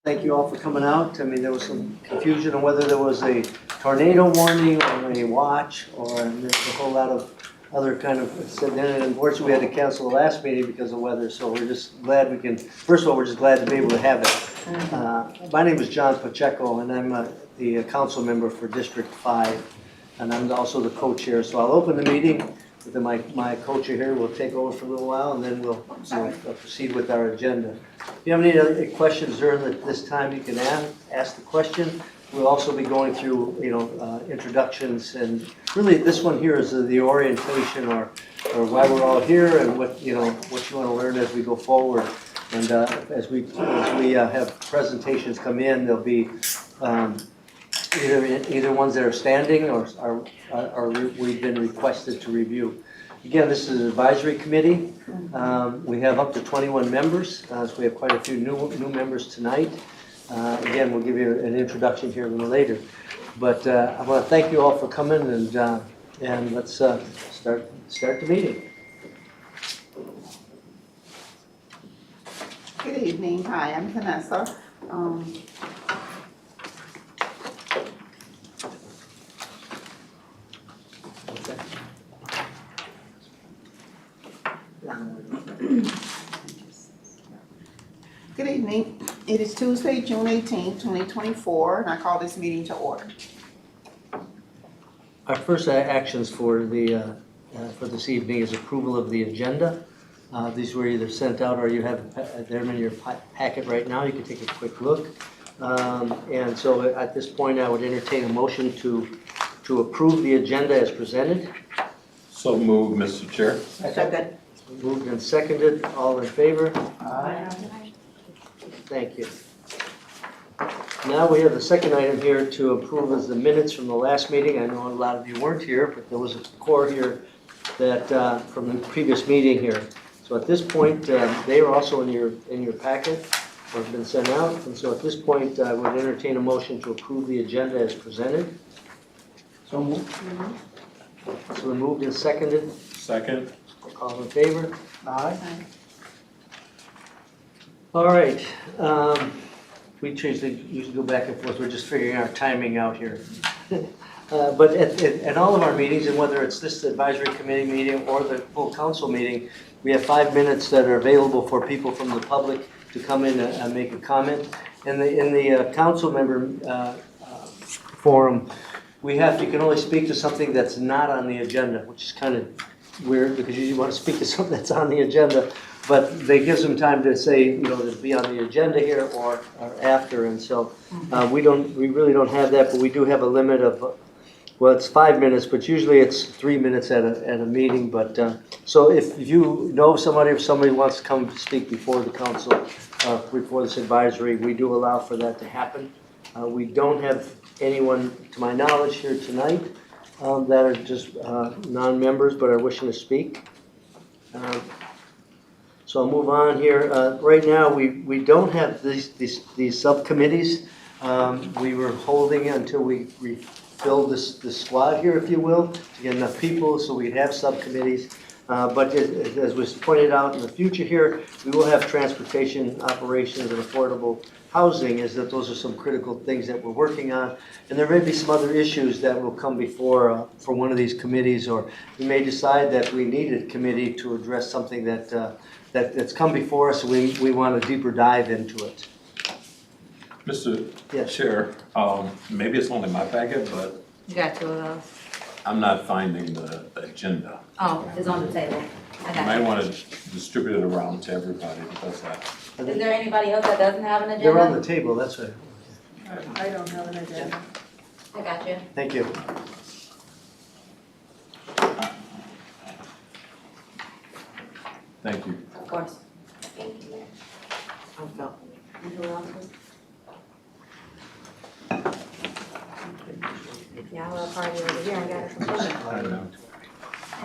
Thank you all for coming out. I mean, there was some confusion on whether there was a tornado warning or a watch, or there was a whole lot of other kind of, then unfortunately we had to cancel the last meeting because of weather, so we're just glad we can, first of all, we're just glad to be able to have it. My name is John Pacheco, and I'm the council member for District 5, and I'm also the co-chair, so I'll open the meeting. Then my co-chair here will take over for a little while, and then we'll proceed with our agenda. If you have any other questions during this time, you can ask the question. We'll also be going through, introductions, and really this one here is the orientation or why we're all here and what you want to learn as we go forward. And as we have presentations come in, there'll be either ones that are standing or we've been requested to review. Again, this is an advisory committee. We have up to 21 members, so we have quite a few new members tonight. Again, we'll give you an introduction here a little later. But I want to thank you all for coming, and let's start the meeting. Good evening. Hi, I'm Vanessa. Good evening. It is Tuesday, June 18th, 2024, and I call this meeting to order. Our first actions for this evening is approval of the agenda. These were either sent out or you have them in your packet right now. You can take a quick look. And so at this point, I would entertain a motion to approve the agenda as presented. So moved, Mr. Chair. Second. Moved and seconded. All in favor? Aye. Thank you. Now we have the second item here to approve as the minutes from the last meeting. I know a lot of you weren't here, but there was a core here that from the previous meeting here. So at this point, they are also in your packet or have been sent out. And so at this point, I would entertain a motion to approve the agenda as presented. So moved. So moved and seconded. Second. All in favor? Aye. All right. We usually go back and forth. We're just figuring our timing out here. But at all of our meetings, and whether it's this advisory committee meeting or the full council meeting, we have 5 minutes that are available for people from the public to come in and make a comment. In the council member forum, you can only speak to something that's not on the agenda, which is kind of weird because you want to speak to something that's on the agenda. But they give them time to say, to be on the agenda here or after, and so we really don't have that, but we do have a limit of, well, it's 5 minutes, but usually it's 3 minutes at a meeting. But so if you know somebody, if somebody wants to come speak before the council, before this advisory, we do allow for that to happen. We don't have anyone, to my knowledge, here tonight that are just non-members but are wishing to speak. So I'll move on here. Right now, we don't have these subcommittees. We were holding until we refilled this squad here, if you will, to get enough people so we'd have subcommittees. But as was pointed out in the future here, we will have transportation operations and affordable housing, is that those are some critical things that we're working on. And there may be some other issues that will come before for one of these committees, or we may decide that we need a committee to address something that's come before us, and we want a deeper dive into it. Mr. Yes. Chair, maybe it's only my packet, but You got 2 of those? I'm not finding the agenda. Oh, it's on the table. I You got might it. want to distribute it around to everybody because Is there anybody else that doesn't have an agenda? They're on the table, that's right. I don't have an agenda. I got you. Thank you. thank you. Of course. And who else is? Yeah, I have a party over here. I got it from Sugar. I know.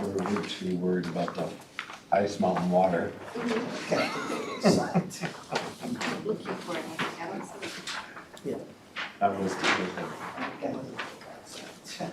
We're too worried about the ice mountain water. I'm looking for it. I don't see it. That was There's a-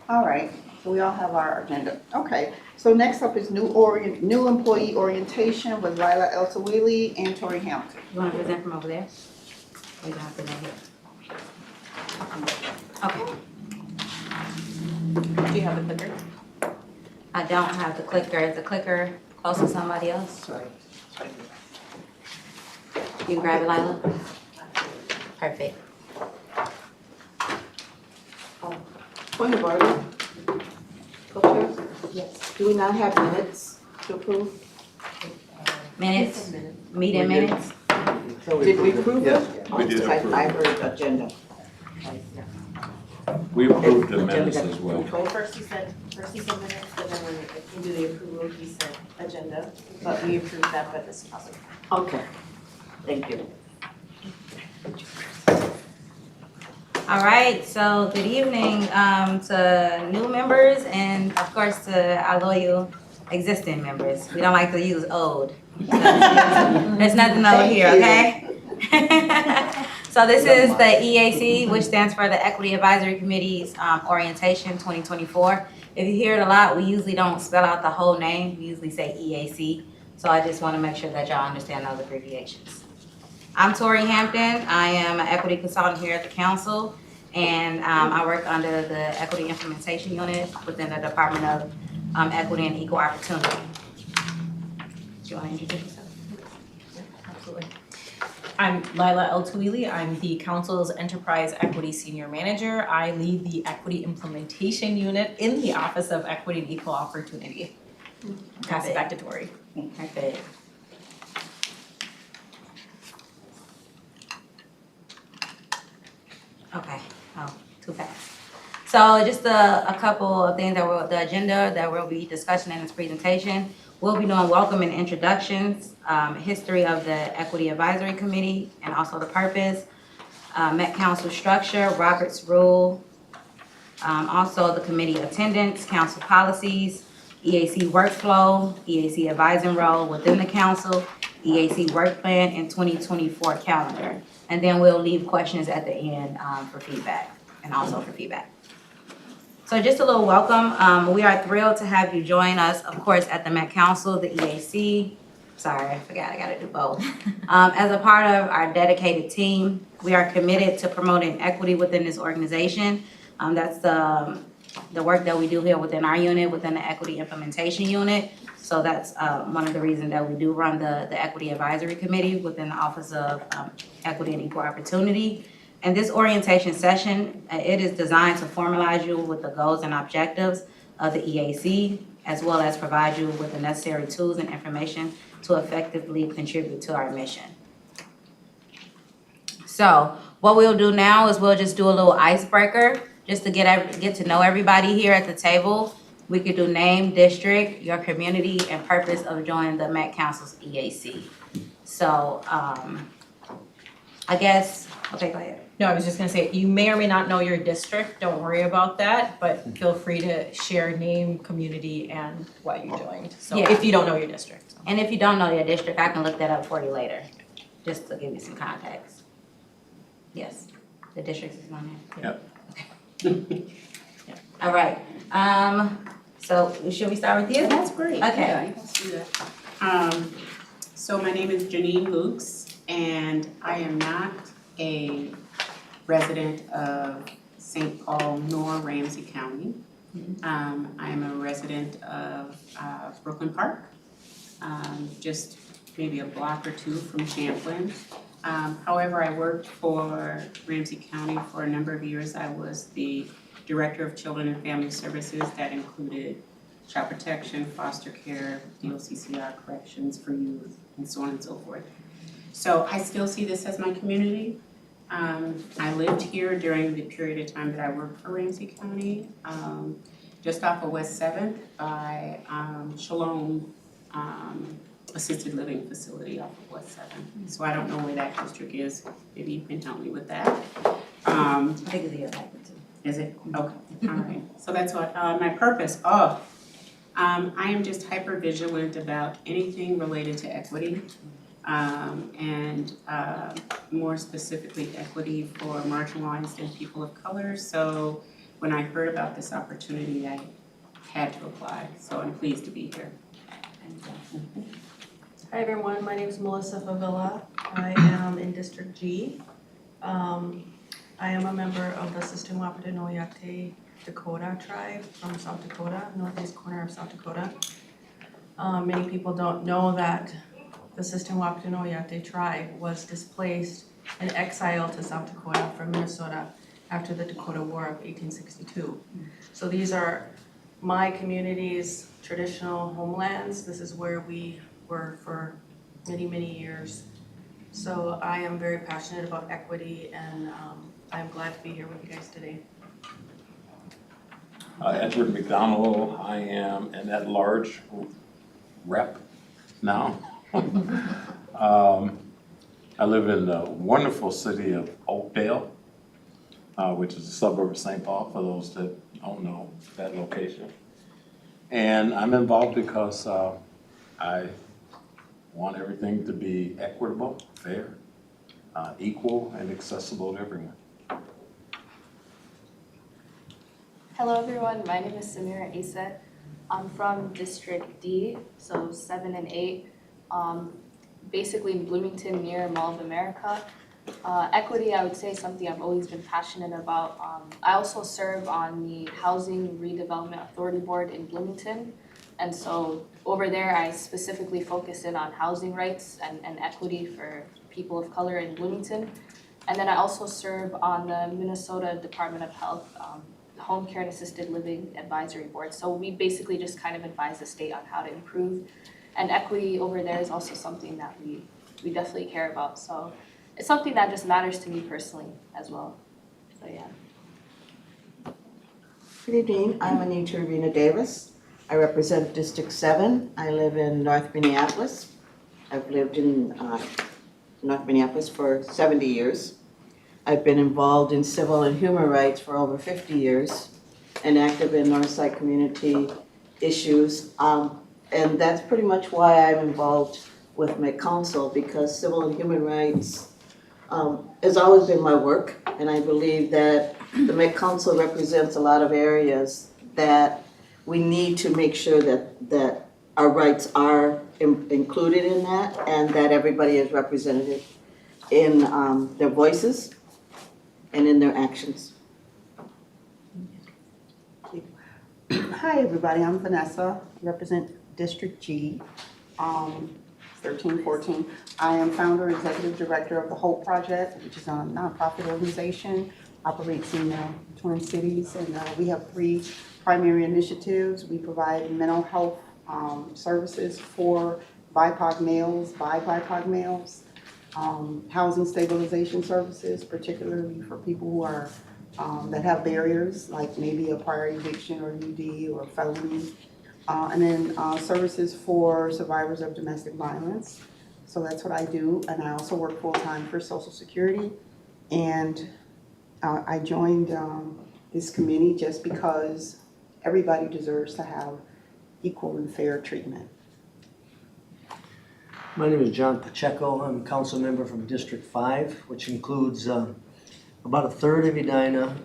All right, so we all have our agenda. Okay, so next up is new employee orientation with Lila Elsawili and Tori Hampton. You wanna present from over there? Or you gonna present here? Okay, Do you have the clicker? I don't have the clicker. Is the clicker close to somebody else? Sorry. You can grab it, Lila? Perfect. Point of order. Co-chairs? Yes. Do we not have minutes to approve? Minutes? Meeting minutes? Did we approve Yes. it? We did approve. I heard agenda. We approved the minutes as well. First he said minutes, but then when it came to the approval, he said agenda, but we approved that, but this is possible. Okay, thank you. All right, so good evening to new members and of course to our loyal existing members. We don't like to use old. There's nothing over here, okay? So this is the EAC, which stands for the Equity Advisory Committee's Orientation 2024. If you hear it a lot, we usually don't spell out the whole name. We usually say EAC. So I just want to make sure that y'all understand those abbreviations. I'm Tori Hampton. I am an equity consultant here at the council, and I work under the Equity Implementation Unit within the Department of Equity and Equal Opportunity. Do you want to introduce yourself? Absolutely. I'm Lila El-Tuili. I'm the council's Enterprise Equity Senior Manager. I lead the Equity Implementation Unit in the Office of Equity and Equal Opportunity. Pass it back to Tori. Perfect. Okay, oh, too fast. So just a couple of things that were the agenda that we'll be discussing in this presentation. We'll be doing welcome and introductions, history of the Equity Advisory Committee and also the purpose, Met Council structure, Robert's Rule, also the committee attendance, council policies, EAC workflow, EAC advising role within the council, EAC work plan, and 2024 calendar. And then we'll leave questions at the end for feedback and also for feedback. So just a little welcome. We are thrilled to have you join us, of course, at the Met Council, the EAC. Sorry, I forgot, I gotta do both. As a part of our dedicated team, we are committed to promoting equity within this organization. That's the work that we do here within our unit, within the Equity Implementation Unit. So that's one of the reasons that we do run the Equity Advisory Committee within the Office of Equity and Equal Opportunity. And this orientation session, it is designed to formalize you with the goals and objectives of the EAC, as well as provide you with the necessary tools and information to effectively contribute to our mission. So what we'll do now is we'll just do a little icebreaker just to get to know everybody here at the table. We could do name, district, your community, and purpose of joining the Met Council's EAC. So I guess, okay, go ahead. No, I was just gonna say, you may or may not know your district, don't worry about that, but feel free to share name, community, and why you joined, so Yeah. if you don't know your district. So. And if you don't know your district, I can look that up for you later, just to give you some context. Yes, the district is on there. Yep. All right, so should we start with you? That's great. Okay. Yeah, let's do that. So my name is Janine Lukes, and I am not a resident of St. Paul nor Ramsey County. I am a resident of Brooklyn Park, just maybe a block or two from Champlin. However, I worked for Ramsey County for a number of years. I was the Director of Children and Family Services. That included child protection, foster care, DOCCR, corrections for youth, and so on and so forth. So I still see this as my community. I lived here during the period of time that I worked for Ramsey County, just off of West 7th by Shalom Assisted Living Facility off of West 7th. So I don't know where that district is. Maybe you can help me with that. I think it's the other too. Is it? Okay, all right. So that's what, my purpose, I am just hyper vigilant about anything related to equity. and more specifically equity for marginalized and people of color. So when I heard about this opportunity, I had to apply, so I'm pleased to be here. Hi everyone, my name is Melissa Favilla. I am in District G. I am a member of the Sistemwapatenoyate Dakota tribe from South Dakota, northeast corner of South Dakota. Many people don't know that the Sistemwapatenoyate tribe was displaced and exiled to South Dakota from Minnesota after the Dakota War of 1862. So these are my community's traditional homelands. This is where we were for many, many years. So I am very passionate about equity, and I'm glad to be here with you guys today. Edward McDonald, I am an at-large rep now. I live in the wonderful city of Oakdale, which is a suburb of St. Paul, for those that don't know that location. And I'm involved because I want everything to be equitable, fair, equal, and accessible to everyone. Hello everyone, my name is Samira Aset. I'm from District D, so 7 and 8, basically in Bloomington near Mall of America. Equity, I would say, is something I've always been passionate about. I also serve on the Housing Redevelopment Authority Board in Bloomington. And so over there, I specifically focus in on housing rights and equity for people of color in Bloomington. And then I also serve on the Minnesota Department of Health Home Care and Assisted Living Advisory Board. So we basically just kind of advise the state on how to improve. And equity over there is also something that we definitely care about. So it's something that just matters to me personally as well. So yeah. Good evening, I'm Anita Rena Davis. I represent District 7. I live in North Minneapolis. I've lived in North Minneapolis for 70 years. I've been involved in civil and human rights for over 50 years and active in Northside community issues. And that's pretty much why I'm involved with my council, because civil and human rights has always been my work. And I believe that the Met Council represents a lot of areas that we need to make sure that our rights are included in that, and that everybody is represented in their voices and in their actions. Hi, everybody, I'm Vanessa, represent District G, 1314. I am founder and executive director of the Hope Project, which is a nonprofit organization, operates in the Twin Cities, and we have 3 primary initiatives. We provide mental health services for BIPOC males, BIPOC males, housing stabilization services, particularly for people who are that have barriers, like maybe a prior eviction or UD or felony, and then services for survivors of domestic violence. So that's what I do, and I also work full-time for Social Security. And I joined this committee just because everybody deserves to have equal and fair treatment. My name is John Pacheco. I'm a council member from District 5, which includes about a third of Edina,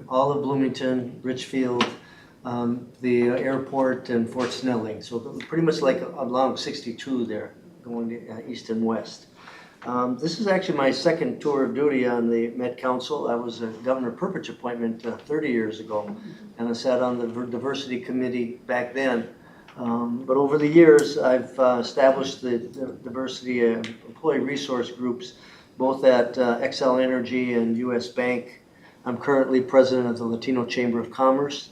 all of Bloomington, Richfield, the airport, and Fort Snelling. So pretty much like along 62 there, going to east and west. This is actually my second tour of duty on the Met Council. I was a Governor Perpich appointment 30 years ago, and I sat on the Diversity Committee back then. But over the years, I've established the diversity employee resource groups, both at Xcel Energy and US Bank. I'm currently president of the Latino Chamber of Commerce.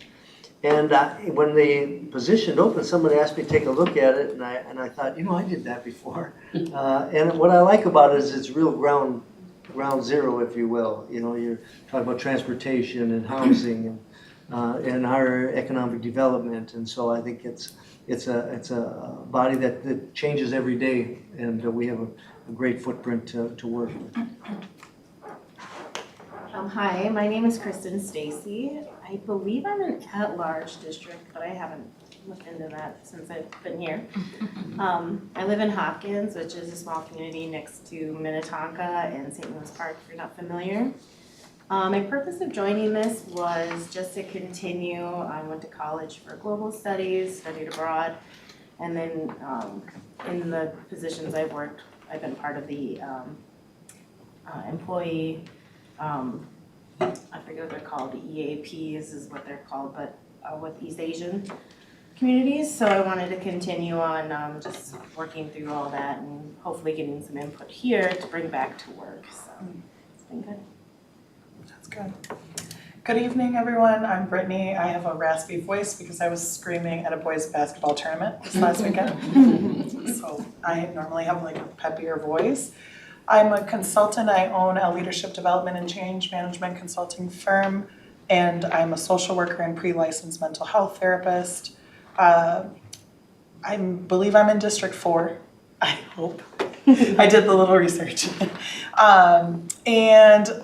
And when the position opened, somebody asked me to take a look at it, and I thought, you know, I did that before. And what I like about it is it's real ground zero, if you will. You know, you're talking about transportation and housing and higher economic development, and so I think it's a body that changes every day, and we have a great footprint to work with. Hi, my name is Kristen Stacy. I believe I'm an at-large district, but I haven't look into that since I've been here. I live in Hopkins, which is a small community next to Minnetonka and St. Louis Park, if you're not familiar. My purpose of joining this was just to continue. I went to college for global studies, studied abroad, and then in the positions I've worked, I've been part of the employee, I forget what they're called, the EAPs is what they're called, but with East Asian communities. So I wanted to continue on just working through all that and hopefully getting some input here to bring back to work. So it's been good. That's good. Good evening, everyone. I'm Brittany. I have a raspy voice because I was screaming at a boys' basketball tournament this last weekend. So I normally have like a peppier voice. I'm a consultant. I own a leadership development and change management consulting firm, and I'm a social worker and pre-licensed mental health therapist. I believe I'm in District 4, I hope. I did the little research. And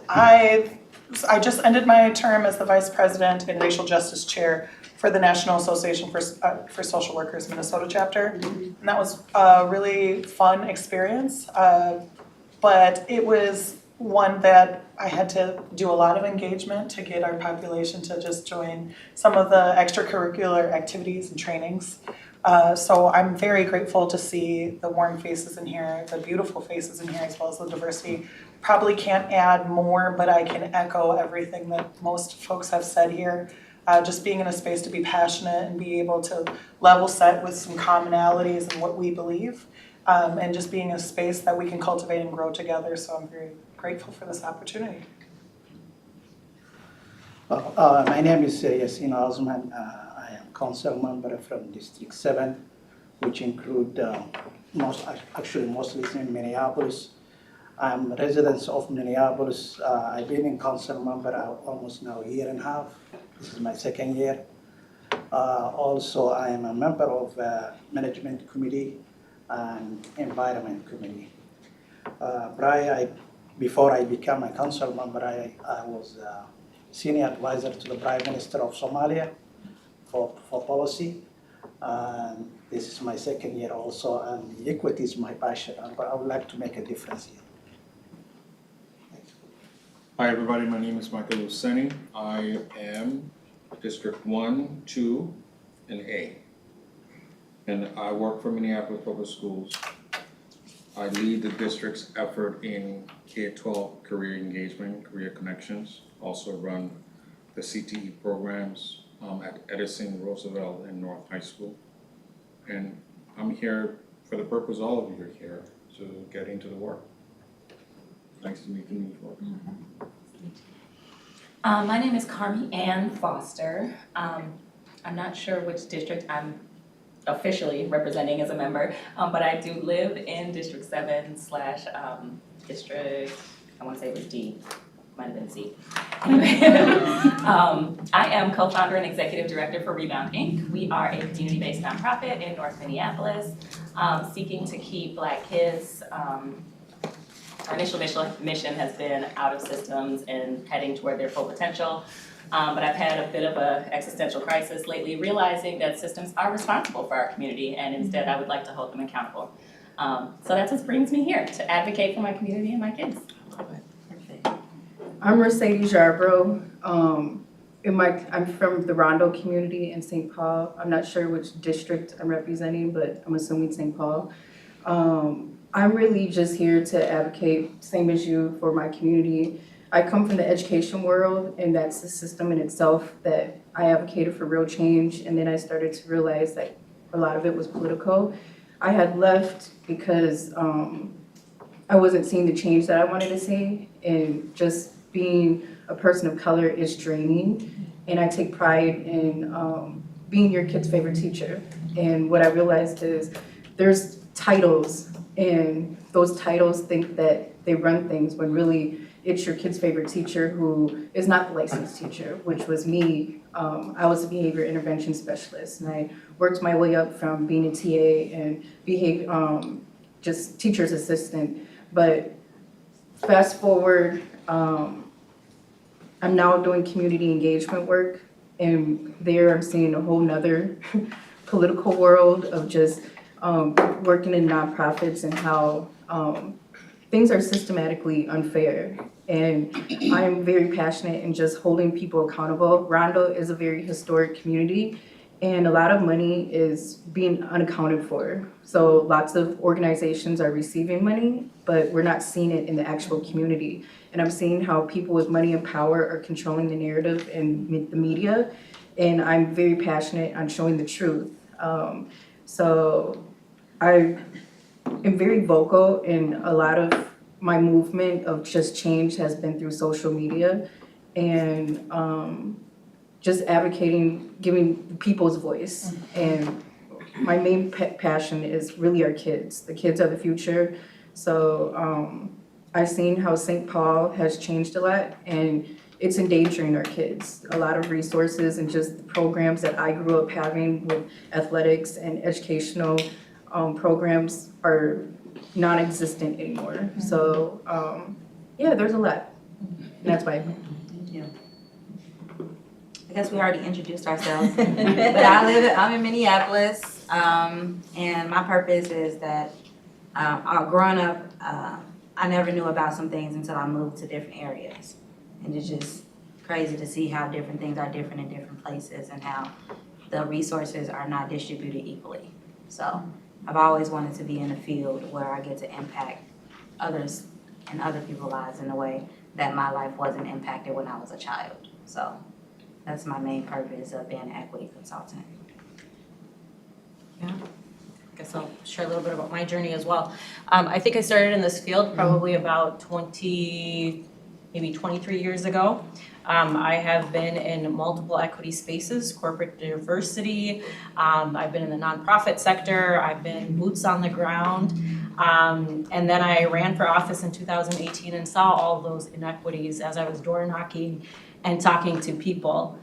I just ended my term as the Vice President and Racial Justice Chair for the National Association for Social Workers Minnesota chapter. And that was a really fun experience, but it was one that I had to do a lot of engagement to get our population to just join some of the extracurricular activities and trainings. So I'm very grateful to see the warm faces in here, the beautiful faces in here, as well as the diversity. Probably can't add more, but I can echo everything that most folks have said here. Just being in a space to be passionate and be able to level set with some commonalities in what we believe, and just being a space that we can cultivate and grow together. So I'm very grateful for this opportunity. My name is Yasin Osman. I am council member from District 7, which include mostly in Minneapolis. I'm a resident of Minneapolis. I've been in council member almost now a year and a half. This is my second year. Also, I am a member of management committee and environment committee. Before I became a council member, I was senior advisor to the Prime Minister of Somalia for policy. This is my second year also, and equity is my passion. I would like to make a difference here. Hi everybody, my name is Michael Luceni. I am District 1, 2, and A. And I work for Minneapolis Public Schools. I lead the district's effort in K-12 career engagement, career connections. Also run the CTE programs at Edison, Roosevelt, and North High School. And I'm here for the purpose all of you are here, to get into the work. Nice to meet you, folks. My name is Carmi Ann Foster. I'm not sure which district I'm officially representing as a member, but I do live in District 7 / District, I want to say it was D, might have been C. Anyway, I am co-founder and executive director for Rebound Inc. We are a community-based nonprofit in North Minneapolis, seeking to keep Black kids. Our initial mission has been out of systems and heading toward their full potential. But I've had a bit of an existential crisis lately, realizing that systems are responsible for our community, and instead I would like to hold them accountable. So that's what brings me here, to advocate for my community and my kids. I'm Mercedes Yarbrough. I'm from the Rondo community in St. Paul. I'm not sure which district I'm representing, but I'm assuming St. Paul. I'm really just here to advocate, same as you, for my community. I come from the education world, and that's the system in itself that I advocated for real change, and then I started to realize that a lot of it was political. I had left because I wasn't seeing the change that I wanted to see, and just being a person of color is draining, and I take pride in being your kid's favorite teacher. And what I realized is there's titles, and those titles think that they run things when really it's your kid's favorite teacher who is not the licensed teacher, which was me. I was a behavior intervention specialist, and I worked my way up from being a TA and just teacher's assistant. But fast forward, I'm now doing community engagement work, and there I'm seeing a whole nother political world of just working in nonprofits and how things are systematically unfair. And I am very passionate in just holding people accountable. Rondo is a very historic community, and a lot of money is being unaccounted for. So lots of organizations are receiving money, but we're not seeing it in the actual community. And I'm seeing how people with money and power are controlling the narrative in the media, and I'm very passionate on showing the truth. So I am very vocal, in a lot of my movement of just change has been through social media, and just advocating, giving people's voice. And my main passion is really our kids. The kids are the future. So I've seen how St. Paul has changed a lot, and it's endangering our kids. A lot of resources and just the programs that I grew up having with athletics and educational programs are non-existent anymore. So yeah, there's a lot. And that's why. I guess we already introduced ourselves, but I'm in Minneapolis, and my purpose is that growing up, I never knew about some things until I moved to different areas. And it's just crazy to see how different things are different in different places and how the resources are not distributed equally. So I've always wanted to be in a field where I get to impact others and other people's lives in a way that my life wasn't impacted when I was a child. So that's my main purpose of being an equity consultant. Yeah. I guess I'll share a little bit about my journey as well. I think I started in this field probably about maybe 23 years ago. I have been in multiple equity spaces, corporate diversity. I've been in the nonprofit sector. I've been boots on the ground. And then I ran for office in 2018 and saw all those inequities as I was door knocking and talking to people.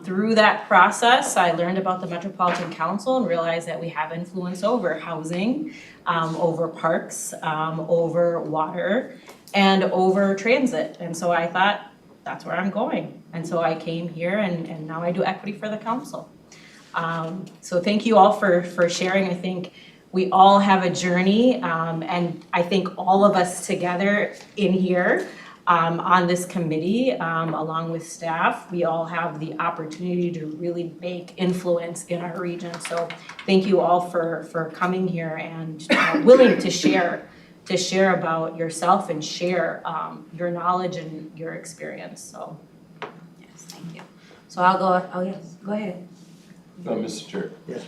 Through that process, I learned about the Metropolitan Council and realized that we have influence over housing, over parks, over water, and over transit. And so I thought, that's where I'm going. And so I came here and now I do equity for the council. So thank you all for sharing. I think we all have a journey, and I think all of us together in here on this committee, along with staff, we all have the opportunity to really make influence in our region. So thank you all for coming here and willing to share about yourself and share your knowledge and your experience. So yes, thank you. So I'll go, oh yes, go ahead. Mr. Chair. Yes.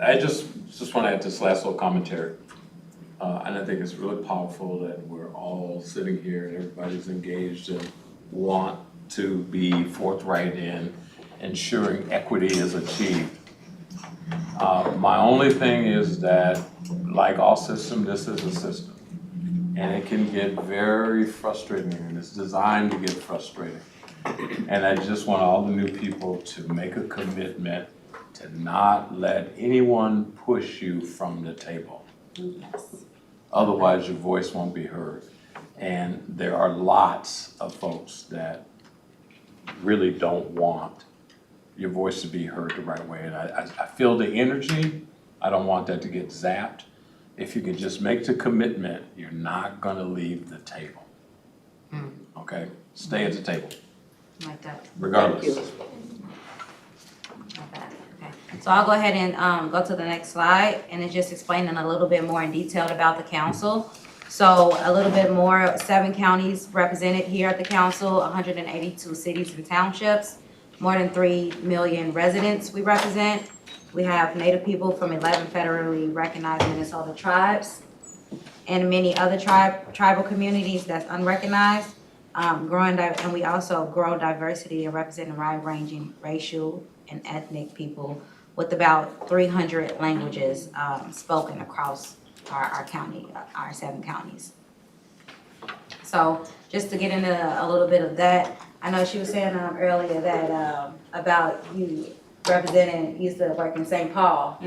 I just want to add this last little commentary. And I think it's really powerful that we're all sitting here and everybody's engaged and want to be forthright in ensuring equity is achieved. My only thing is that, like all systems, this is a system. And it can get very frustrating, and it's designed to get frustrating. And I just want all the new people to make a commitment to not let anyone push you from the table. Yes. Otherwise, your voice won't be heard. And there are lots of folks that really don't want your voice to be heard the right way. And I feel the energy. I don't want that to get zapped. If you can just make the commitment, you're not gonna leave the table. Okay? Stay at the table, Like that. regardless. Like that. Okay. So I'll go ahead and go to the next slide, and it's just explaining a little bit more in detail about the council. So a little bit more, 7 counties represented here at the council, 182 cities and townships, more than 3 million residents we represent. We have Native people from 11 federally recognized Minnesota tribes and many other tribal communities that's unrecognized. And we also grow diversity and representing wide-ranging racial and ethnic people with about 300 languages spoken across our county, our 7 counties. So just to get into a little bit of that, I know she was saying earlier that about you used to work in St. Paul,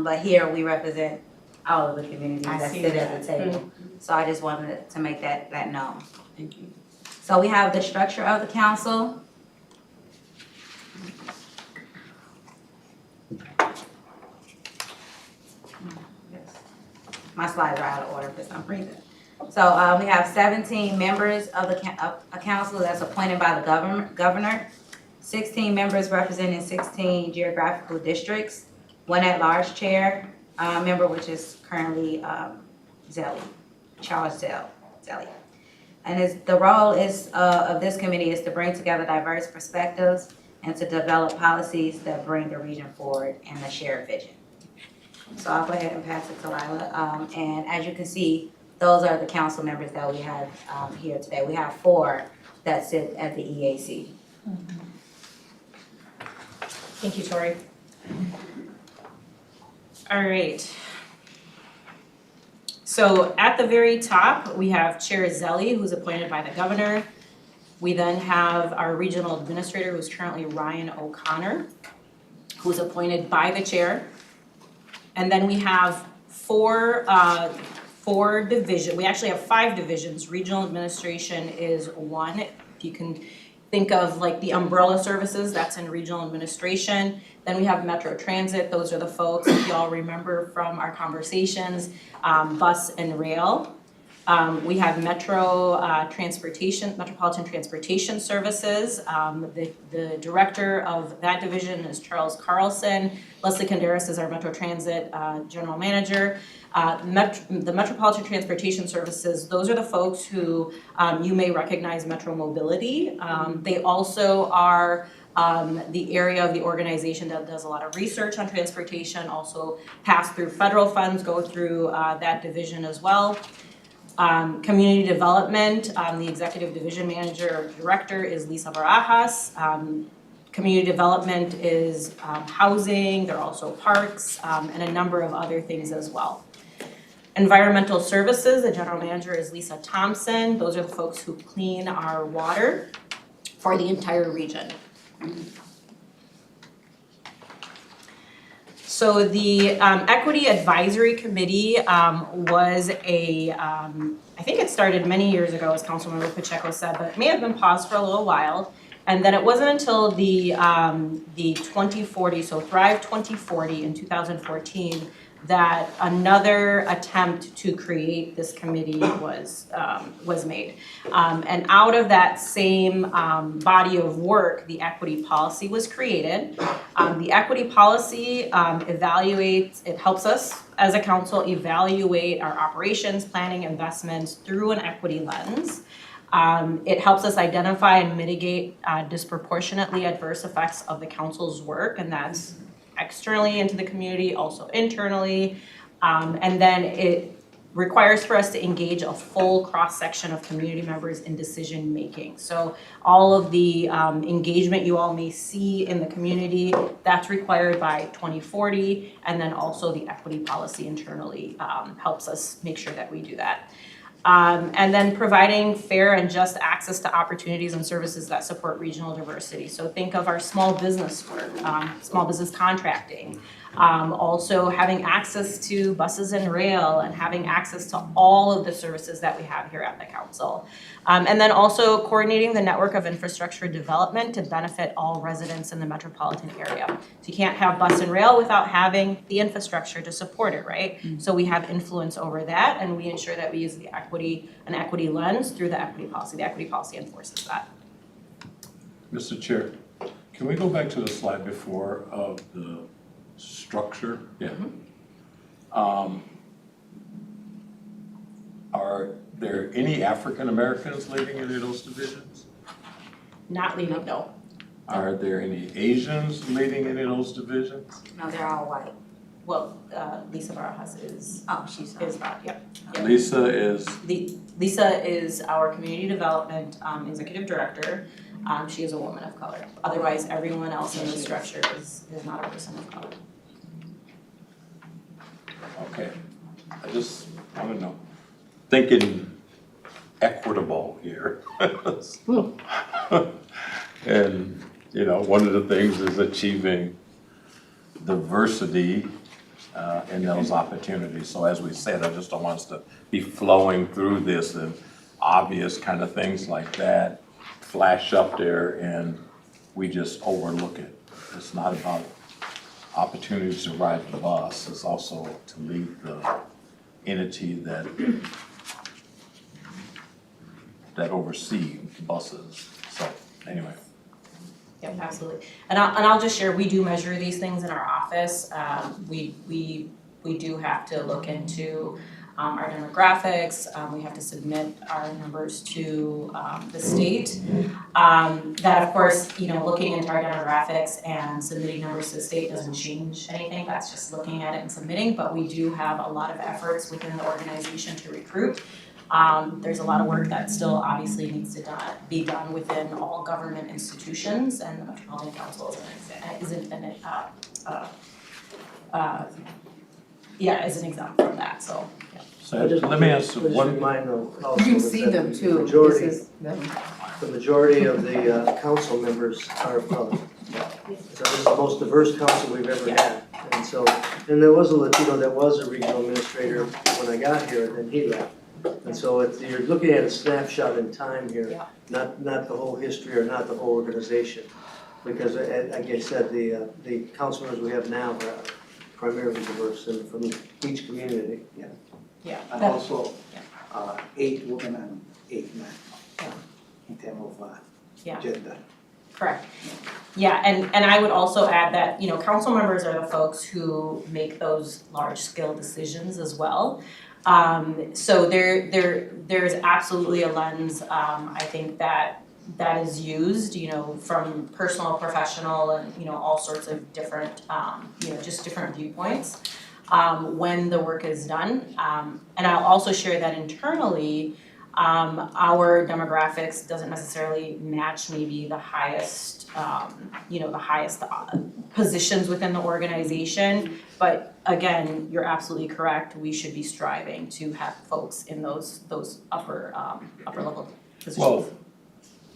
but here we represent all of the communities that sit at the table. So I just wanted to make that known. Thank you. So we have the structure of the council. My slides are out of order for some reason. So we have 17 members of a council that's appointed by the governor, 16 members representing 16 geographical districts, one at-large chair member, which is currently Charles Zelli. And the role of this committee is to bring together diverse perspectives and to develop policies that bring the region forward and a shared vision. So I'll go ahead and pass it to Lila. And as you can see, those are the council members that we have here today. We have 4 that sit at the EAC. Thank you, Tori. All right. So at the very top, we have Chair Zelli, who's appointed by the governor. We then have our regional administrator, who's currently Ryan O'Connor, who's appointed by the chair. And then we have 4 divisions. We actually have 5 divisions. Regional administration is 1. If you can think of like the umbrella services, that's in regional administration. Then we have Metro Transit. Those are the folks, if y'all remember from our conversations, bus and rail. We have Metropolitan Transportation Services. The director of that division is Charles Carlson. Leslie Conderas is our Metro Transit general manager. The Metropolitan Transportation Services, those are the folks who you may recognize Metro Mobility. They also are the area of the organization that does a lot of research on transportation, also pass through federal funds, go through that division as well. Community development, the executive division manager or director is Lisa Barajas. Community development is housing, there are also parks, and a number of other things as well. Environmental services, the general manager is Lisa Thompson. Those are the folks who clean our water for the entire region. So the Equity Advisory Committee was I think it started many years ago, as Councilmember Pacheco said, but it may have been paused for a little while. And then it wasn't until the 2040, so Thrive 2040 in 2014, that another attempt to create this committee was made. And out of that same body of work, the equity policy was created. The equity policy evaluates, it helps us as a council evaluate our operations, planning, investments through an equity lens. It helps us identify and mitigate disproportionately adverse effects of the council's work, and that's externally into the community, also internally. And then it requires for us to engage a full cross-section of community members in decision-making. So all of the engagement you all may see in the community, that's required by 2040, and then also the equity policy internally helps us make sure that we do that. And then providing fair and just access to opportunities and services that support regional diversity. So think of our small business work, small business contracting, also having access to buses and rail and having access to all of the services that we have here at the council. And then also coordinating the network of infrastructure development to benefit all residents in the metropolitan area. So you can't have bus and rail without having the infrastructure to support it, right? Mm-hmm. So we have influence over that, and we ensure that we use the an equity lens through the equity policy. The equity policy enforces that. Mr. Chair, can we go back to the slide before of the structure? Yeah. Mm-hmm. Are there any African Americans leading any of those divisions? Not leading, no. Are there any Asians leading any of those divisions? No, they're all white. Well, Lisa Barajas is. Oh, she's not. Yep. Lisa is? Lisa is our community development executive director. She is a woman of color. Otherwise, everyone else in the structure is not a person of color. Okay, I just want to know. Thinking equitable here. And, you know, one of the things is achieving diversity in those opportunities. So as we said, I just don't want us to be flowing through this and obvious kind of things like that flash up there and we just overlook it. It's not about opportunity to ride the bus is also to lead the entity that oversee buses. So anyway. Yep, absolutely. And I'll just share, we do measure these things in our office. We do have to look into our demographics. We have to submit our numbers to the state. That of course, looking into our demographics and submitting numbers to the state doesn't change anything. That's just looking at it and submitting, but we do have a lot of efforts within the organization to recruit. There's a lot of work that still obviously needs to be done within all government institutions, and the Metropolitan Council is an example from that, so. Yeah. So let me ask you Just one. remind them also You that see the them too. majority- This is them. The majority of the council members are of color. So this is the most diverse council we've ever had. And so, and there was a Latino that was a regional administrator when I got here, and then he left. And so you're looking at a snapshot in time here, Yeah. not the whole history or not the whole organization. Because like I said, the council members we have now are primarily diverse and from each community. Yeah. And also, 8 women and 8 men in terms of Yeah. gender. Correct. Yeah, and I would also add that, council members are the folks who make those large-scale decisions as well. So there's absolutely a lens, I think that is used, from personal, professional, and, all sorts of different, just different viewpoints, when the work is done. And I'll also share that internally, our demographics doesn't necessarily match maybe the highest, positions within the organization. But again, you're absolutely correct. We should be striving to have folks in those upper level positions. Well,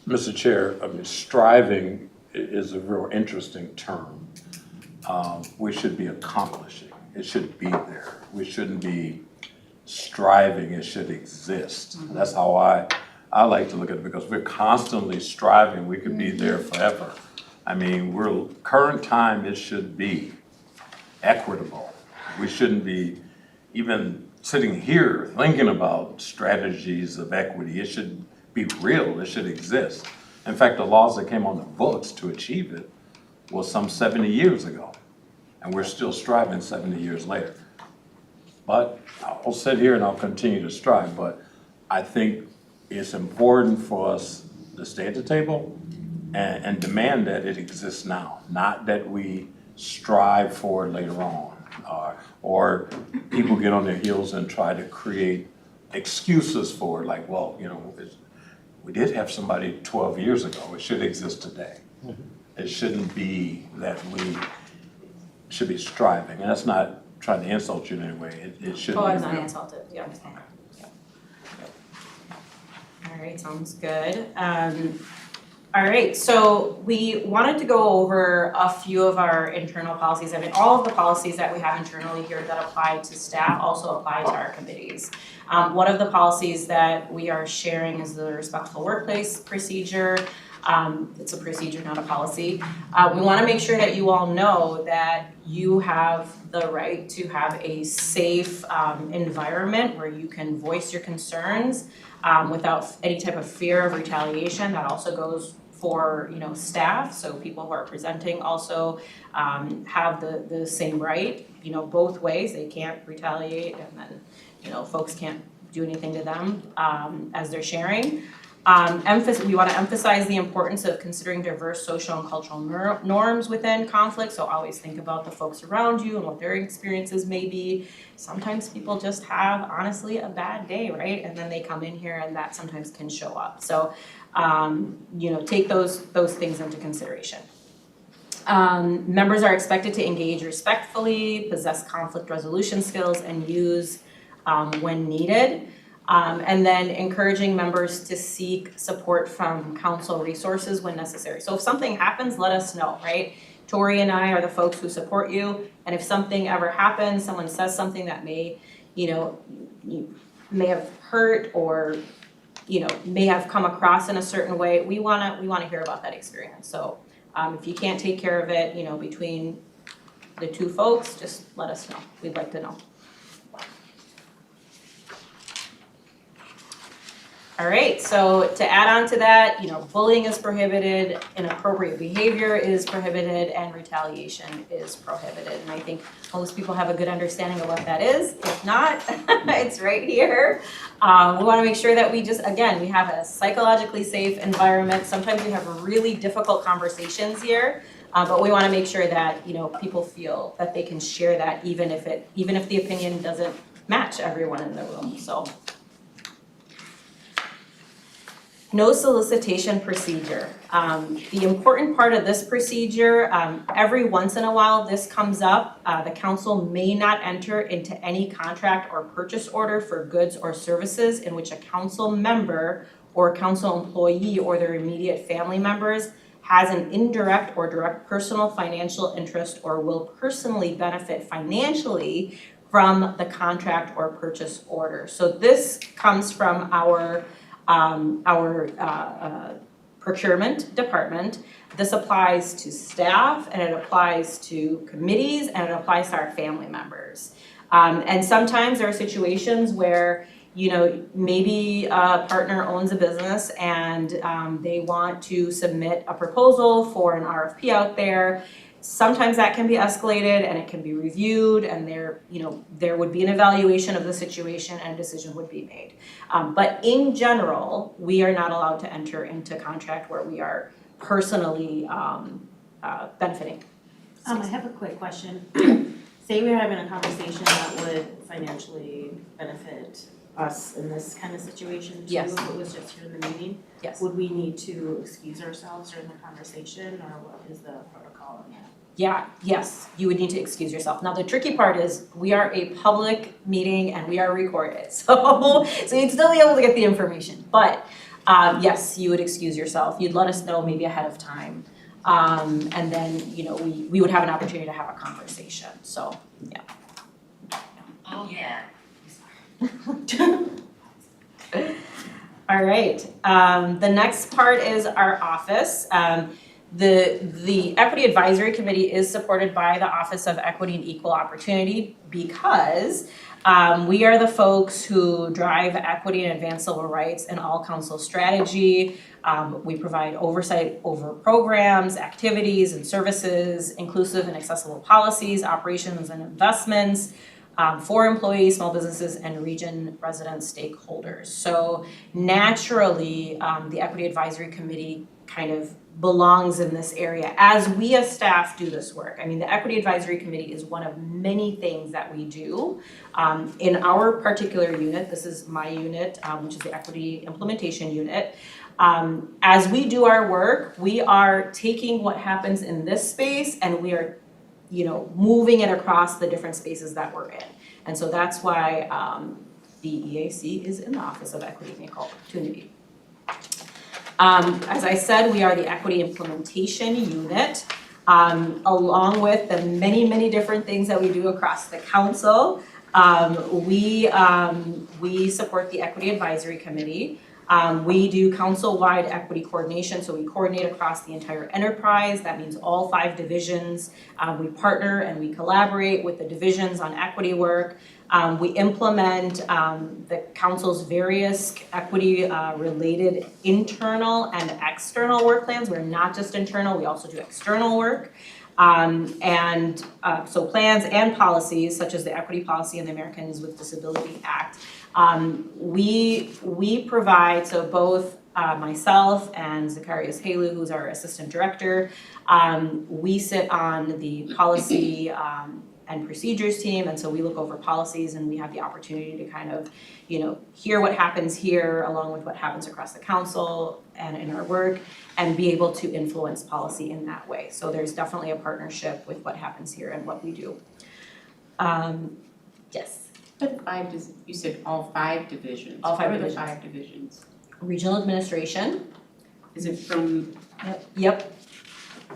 Mr. Chair, I mean, striving is a real interesting term. We should be accomplishing. It should be there. We shouldn't be striving, it should exist. That's how I like to look at it, because we're constantly striving. We could be there forever. I mean, current time, it should be equitable. We shouldn't be even sitting here thinking about strategies of equity. It should be real, it should exist. In fact, the laws that came on the books to achieve it was some 70 years ago. And we're still striving 70 years later. But I'll sit here and I'll continue to strive, but I think it's important for us to stay at the table and demand that it exists now, not that we strive for it later on, or people get on their heels and try to create excuses for it, like, well, we did have somebody 12 years ago, it should exist today. It shouldn't be that we should be striving, and that's not trying to insult you in any way, it shouldn't be. Oh, I'm not insulted, yeah, understand. Yeah. All right, sounds good. All right, so we wanted to go over a few of our internal policies. I mean, all of the policies that we have internally here that apply to staff also apply to our committees. One of the policies that we are sharing is the respectful workplace procedure. It's a procedure, not a policy. We want to make sure that you all know that you have the right to have a safe environment where you can voice your concerns without any type of fear of retaliation. That also goes for staff, so people who are presenting also have the same right, both ways. They can't retaliate, and then folks can't do anything to them as they're sharing. We want to emphasize the importance of considering diverse social and cultural norms within conflict. So always think about the folks around you and what their experiences may be. Sometimes people just have, honestly, a bad day, right? And then they come in here and that sometimes can show up. So, take those things into consideration. Members are expected to engage respectfully, possess conflict resolution skills, and use when needed. And then encouraging members to seek support from council resources when necessary. So if something happens, let us know, right? Tori and I are the folks who support you, and if something ever happens, someone says something that may have hurt or may have come across in a certain way, we wanna hear about that experience. So if you can't take care of it, between the two folks, just let us know. We'd like to know. All right, so to add on to that, bullying is prohibited, inappropriate behavior is prohibited, and retaliation is prohibited. And I think most people have a good understanding of what that is. If not, it's right here. We want to make sure that we have a psychologically safe environment. Sometimes we have really difficult conversations here, but we want to make sure that, people feel that they can share that even if the opinion doesn't match everyone in the room, so. No solicitation procedure. The important part of this procedure, every once in a while this comes up. The council may not enter into any contract or purchase order for goods or services in which a council member or council employee or their immediate family members has an indirect or direct personal financial interest or will personally benefit financially from the contract or purchase order. So this comes from our procurement department. This applies to staff, and it applies to committees, and it applies to our family members. And sometimes there are situations where, maybe a partner owns a business and they want to submit a proposal for an RFP out there. Sometimes that can be escalated and it can be reviewed, and there would be an evaluation of the situation and a decision would be made. But in general, we are not allowed to enter into contract where we are personally benefiting. I have a quick question. Say we're having a conversation that would financially benefit us in this kind of situation too, Yes. if it was just here in the meeting. Yes. Would we need to excuse ourselves during the conversation, or what is the protocol on that? Yeah, yes, you would need to excuse yourself. Now, the tricky part is we are a public meeting and we are recorded. So you'd still be able to get the information. But yes, you would excuse yourself. You'd let us know maybe ahead of time. And then, we would have an opportunity to have a conversation. So, yeah. Oh, yeah. All right, the next part is our office. The Equity Advisory Committee is supported by the Office of Equity and Equal Opportunity because we are the folks who drive equity and advance civil rights in all council strategy. We provide oversight over programs, activities, and services, inclusive and accessible policies, operations, and investments, for employees, small businesses, and region resident stakeholders. So naturally, the Equity Advisory Committee kind of belongs in this area as we as staff do this work. I mean, the Equity Advisory Committee is one of many things that we do. In our particular unit, this is my unit, which is the Equity Implementation Unit. As we do our work, we are taking what happens in this space and we are moving it across the different spaces that we're in. And so that's why the EAC is in the Office of Equity and Equal Opportunity. As I said, we are the Equity Implementation Unit, along with the many, many different things that we do across the council. We support the Equity Advisory Committee. We do council-wide equity coordination, so we coordinate across the entire enterprise. That means all 5 divisions. We partner and we collaborate with the divisions on equity work. We implement the council's various equity-related internal and external work plans. We're not just internal, we also do external work. So plans and policies, such as the Equity Policy and the Americans with Disability Act. We provide, so both myself and Zacharias Halu, who's our assistant director, we sit on the policy and procedures team, and so we look over policies and we have the opportunity to kind of, hear what happens here along with what happens across the council and in our work, and be able to influence policy in that way. So there's definitely a partnership with what happens here and what we do. Yes. You said all 5 divisions. All 5 What divisions. are the 5 divisions? Regional administration. Is it from, Yep.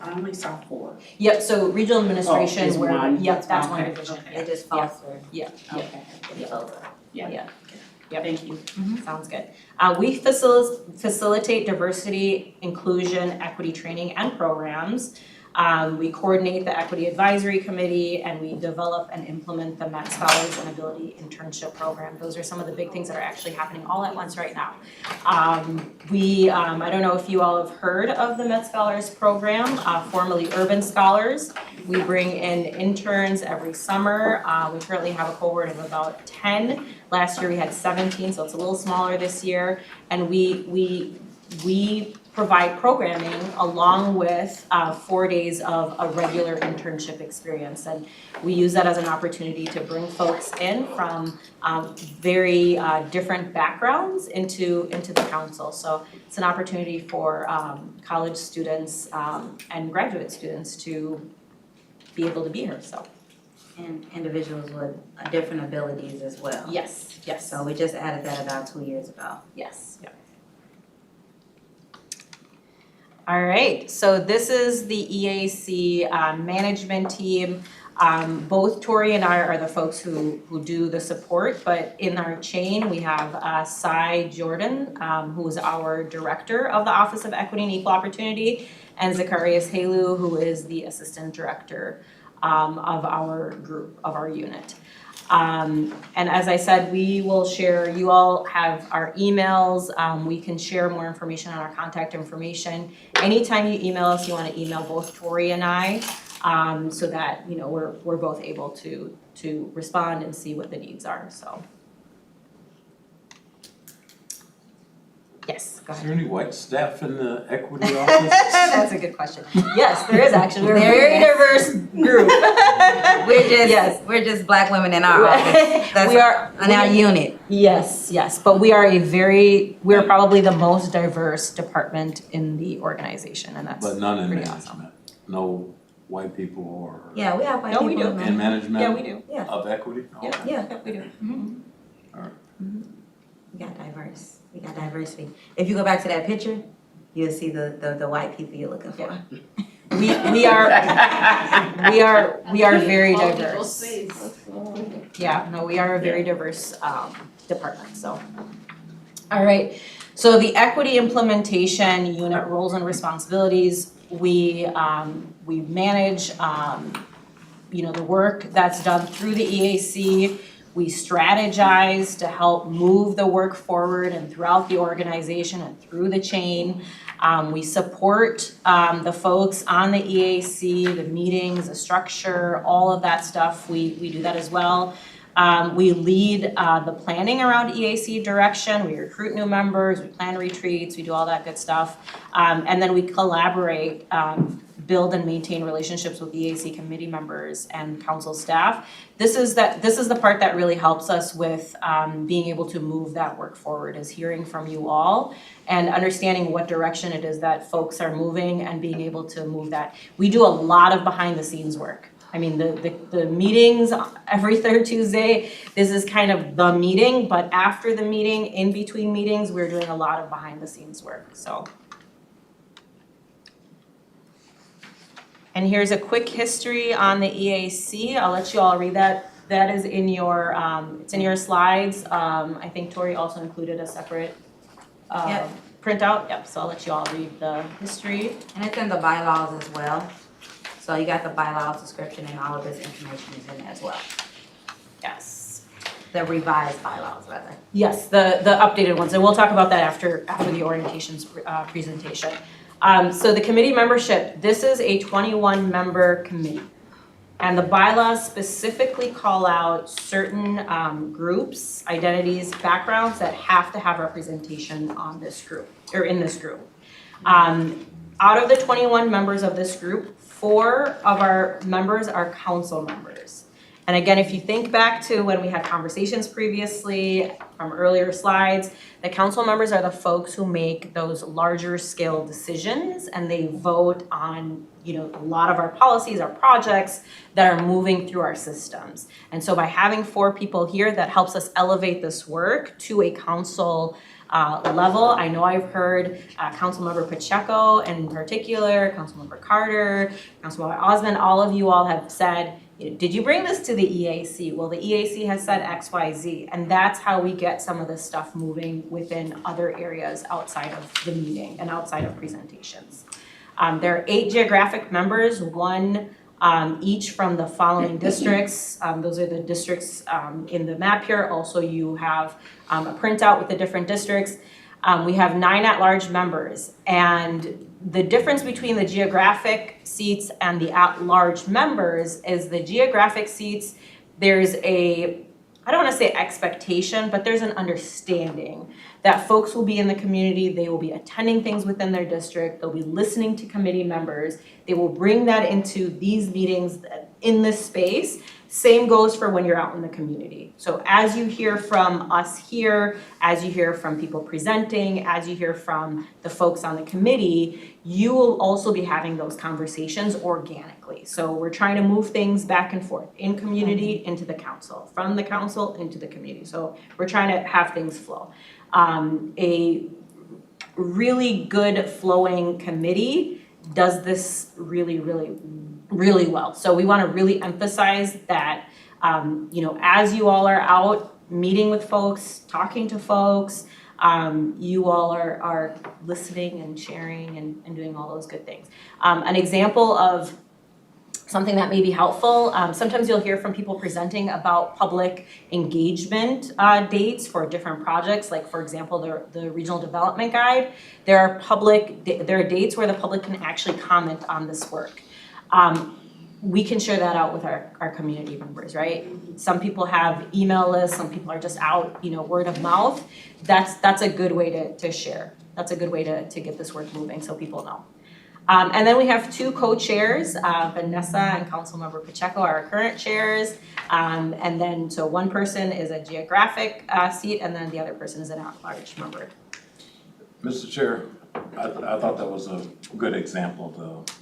I only saw 4. Yep, so regional administration, is where, one? yep, that's one Okay, division. okay. It just falls through. Yep, Okay, yep. thank you. Sounds good. We facilitate diversity, inclusion, equity training and programs. We coordinate the Equity Advisory Committee, and we develop and implement the Met Scholars and Ability Internship Program. Those are some of the big things that are actually happening all at once right now. I don't know if you all have heard of the Met Scholars Program, formerly Urban Scholars. We bring in interns every summer. We currently have a cohort of about 10. Last year we had 17, so it's a little smaller this year. And we provide programming along with 4 days of a regular internship experience. And we use that as an opportunity to bring folks in from very different backgrounds into the council. So it's an opportunity for college students and graduate students to be able to be here, so. And individuals with different abilities as well. Yes, yes. So we just added that about 2 years ago. Yes, yeah. All right, so this is the EAC management team. Both Tori and I are the folks who do the support, but in our chain, we have Cy Jordan, who is our director of the Office of Equity and Equal Opportunity, and Zacharias Halu, who is the assistant director of our group, of our unit. And as I said, we will share, you all have our emails, we can share more information on our contact information. Anytime you email us, you want to email both Tori and I, so that, you know, we're both able to respond and see what the needs are, so. Yes, go Is ahead. there any white staff in the equity office? That's a good question. Yes, there is actually, we're a There very is. diverse group. We're just black women in our office. That's We are- in our unit. Yes, but we are we're probably the most diverse department in the organization, and that's But none in pretty management, awesome. no white people or Yeah, we have white No, people we do. in in management? Yeah, we do. Yeah. Of equity? Yeah, Okay. yeah, we do. We got diverse. We got diversity. If you go back to that picture, you'll see the white people you're looking for. We are very diverse. Yeah, no, we are a very diverse department, so. All right, so the equity implementation unit roles and responsibilities, we manage, the work that's done through the EAC. We strategize to help move the work forward and throughout the organization and through the chain. We support the folks on the EAC, the meetings, the structure, all of that stuff. We do that as well. We lead the planning around EAC direction. We recruit new members, we plan retreats, we do all that good stuff. And then we collaborate, build and maintain relationships with EAC committee members and council staff. This is the part that really helps us with being able to move that work forward, is hearing from you all and understanding what direction it is that folks are moving and being able to move that. We do a lot of behind the scenes work. I mean, the meetings every third Tuesday, this is kind of the meeting, but after the meeting, in between meetings, we're doing a lot of behind the scenes work, so. And here's a quick history on the EAC. I'll let you all read that. That is in your, it's in your slides. I think Tori also included a separate Yep. printout. Yep, so I'll let you all read the history. And it's in the bylaws as well. So you got the bylaws description and all of this information is in there as well. Yes. The revised bylaws, rather. Yes, the updated ones, and we'll talk about that after the orientations presentation. So the committee membership, this is a 21-member committee. And the bylaws specifically call out certain groups, identities, backgrounds that have to have representation on this group, or in this group. Out of the 21 members of this group, 4 of our members are council members. And again, if you think back to when we had conversations previously from earlier slides, the council members are the folks who make those larger scale decisions, and they vote on, a lot of our policies, our projects that are moving through our systems. And so by having 4 people here, that helps us elevate this work to a council level. I know I've heard Councilmember Pacheco in particular, Councilmember Carter, Councilmember Osmond, all of you all have said, did you bring this to the EAC? Well, the EAC has said X, Y, Z, and that's how we get some of this stuff moving within other areas outside of the meeting and outside of presentations. There are 8 geographic members, one each from the following districts. Those are the districts in the map here. Also, you have a printout with the different districts. We have 9 at-large members, and the difference between the geographic seats and the at-large members is the geographic seats, there's a, I don't want to say expectation, but there's an understanding that folks will be in the community, they will be attending things within their district, they'll be listening to committee members, they will bring that into these meetings in this space. Same goes for when you're out in the community. So as you hear from us here, as you hear from people presenting, as you hear from the folks on the committee, you will also be having those conversations organically. So we're trying to move things back and forth in community into the council, from the council into the community. So we're trying to have things flow. A really good flowing committee does this really well. So we want to really emphasize that, as you all are out meeting with folks, talking to folks, you all are listening and sharing and doing all those good things. An example of something that may be helpful, sometimes you'll hear from people presenting about public engagement dates for different projects, like for example, the Regional Development Guide. There are dates where the public can actually comment on this work. We can share that out with our community members, right? Some people have email lists, some people are just out, word of mouth. That's a good way to share. That's a good way to get this work moving so people know. And then we have 2 co-chairs, Vanessa and Councilmember Pacheco are our current chairs. And then, so one person is a geographic seat and then the other person is an at-large member. Mr. Chair, I thought that was a good example of the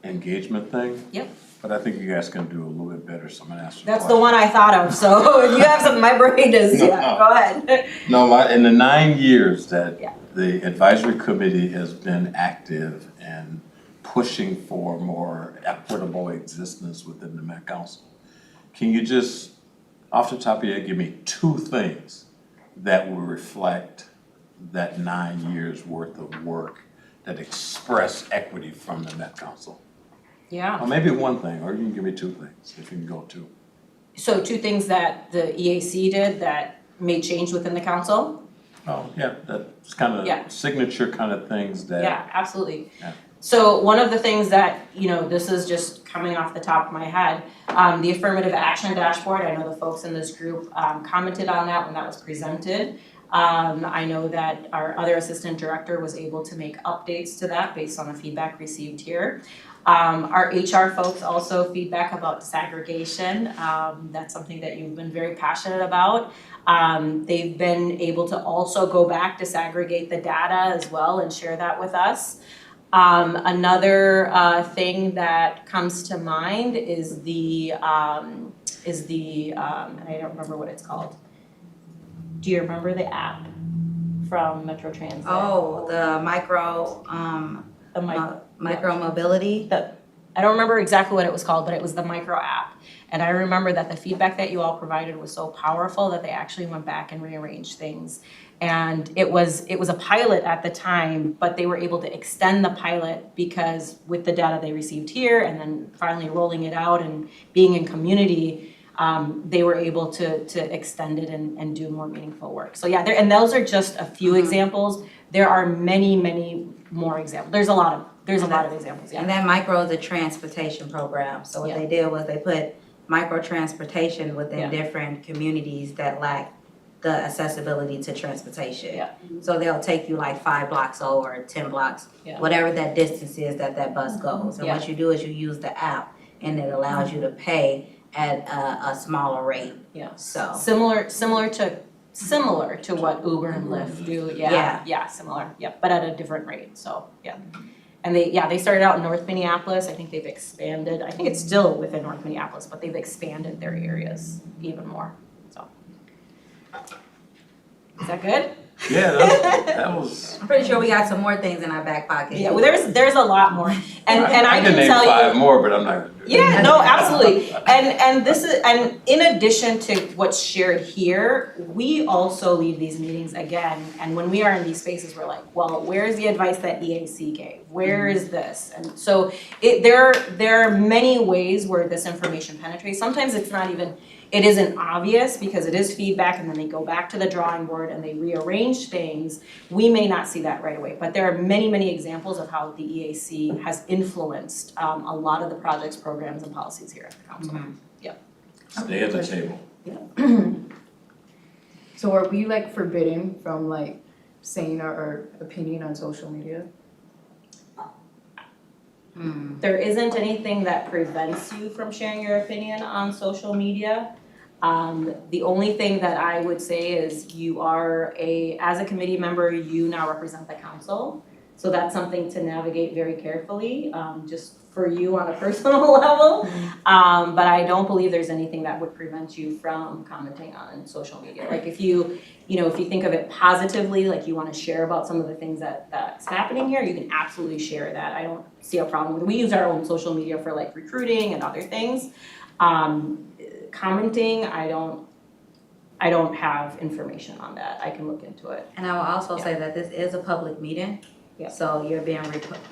engagement thing. Yep. But I think you guys can do a little bit better, so I'm gonna ask you a That's question. the one I thought of, so if you have something, my brain is, No. go ahead. No, in the 9 years that Yeah. the advisory committee has been active and pushing for more equitable existence within the Met Council, can you just, off the top of your head, give me 2 things that will reflect that 9 years worth of work that express equity from the Met Council? Yeah. Or maybe 1 thing, or you can give me 2 things, if you can go 2. So 2 things that the EAC did that made change within the council? Oh, yeah, that's kind Yeah. of signature kind of things that. Yeah, absolutely. Yeah. So one of the things that, this is just coming off the top of my head, the affirmative action dashboard, I know the folks in this group commented on that when that was presented. I know that our other assistant director was able to make updates to that based on the feedback received here. Our HR folks also feedback about disaggregation. That's something that you've been very passionate about. They've been able to also go back, disaggregate the data as well and share that with us. Another thing that comes to mind is the and I don't remember what it's called. Do you remember the app from Metro Transit? Oh, the micro mobility. I don't remember exactly what it was called, but it was the micro app. And I remember that the feedback that you all provided was so powerful that they actually went back and rearranged things. And it was a pilot at the time, but they were able to extend the pilot because with the data they received here and then finally rolling it out and being in community, they were able to extend it and do more meaningful work. So yeah, and those are just a few examples. There are many more examples. There's a lot of examples, yeah. And that micro is a transportation program. So what Yeah. they did was they put micro transportation within Yeah. different communities that lack the accessibility to transportation. Yeah. So they'll take you like 5 blocks over, 10 blocks, Yeah. whatever that distance is that bus goes. And Yeah. what you do is you use the app and it allows you to pay at a smaller rate. Yeah. So. Similar to what Uber and Lyft do, yeah, similar, yep, but at a different rate, so, yeah. And they started out in North Minneapolis, I think they've expanded, I think it's still within North Minneapolis, but they've expanded their areas even more, so. Is that good? Yeah, that was. I'm pretty sure we got some more things in our back pocket. Yeah, well, there's a lot more, and I can name tell you. 5 more, but I'm not gonna do it. Yeah, no, absolutely. And this is, and in addition to what's shared here, we also leave these meetings again, and when we are in these spaces, we're like, well, where's the advice that EAC gave? Where is this? And so there are many ways where this information penetrates. Sometimes it's not even, it isn't obvious because it is feedback and then they go back to the drawing board and they rearrange things. We may not see that right away, but there are many, many examples of how the EAC has influenced a lot of the projects, programs, and policies here at the council. Stay at the table. So are we like forbidden from like saying our opinion on social media? There isn't anything that prevents you from sharing your opinion on social media. The only thing that I would say is you are as a committee member, you now represent the council. So that's something to navigate very carefully, just for you on a personal level. But I don't believe there's anything that would prevent you from commenting on social media. Like if you think of it positively, like you want to share about some of the things that's happening here, you can absolutely share that. I don't see a problem with it. We use our own social media for like recruiting and other things. Commenting, I don't have information on that. I can look into it. And I will also say that this is a public meeting. Yeah. So you're being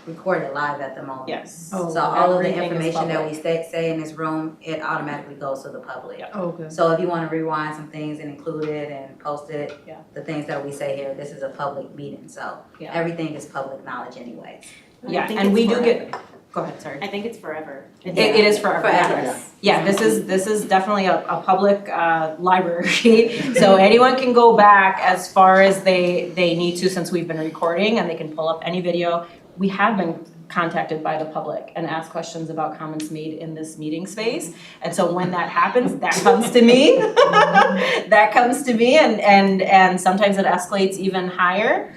recorded live at the moment. Yes. So all of the Everything is information that we public. say in this room, it automatically goes to the public. Yeah. Okay. So if you want to rewind some things and include it and post it, Yeah. the things that we say here, this is a public meeting, so Yeah. everything is public knowledge anyway. Yeah, and we do get, go ahead, sorry. I think it's forever. It is forever, Forever. yes. Yeah, this is definitely a public library. So anyone can go back as far as they need to since we've been recording, and they can pull up any video. We have been contacted by the public and asked questions about comments made in this meeting space. And so when that happens, that comes to me. That comes to me, and sometimes it escalates even higher.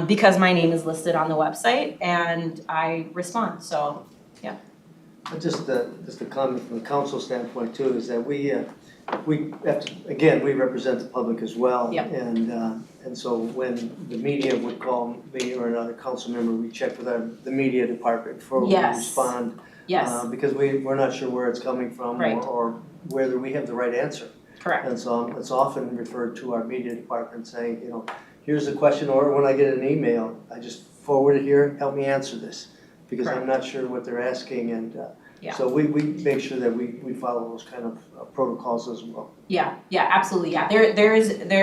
Because my name is listed on the website and I respond, so, yeah. But just a comment from the council standpoint too, is that we have to, again, we represent the public as well. Yep. And so when the media would call me or another council member, we check with the media department before we Yes. respond. Yes, Because we're not sure where it's coming from Right. or whether we have the right answer. correct. And so it's often referred to our media department saying, here's the question, or when I get an email, I just forward it here, help me answer this. Because I'm not sure what they're asking, and Yeah. so we make sure that we follow those kind of protocols as well. Yeah, absolutely, yeah. There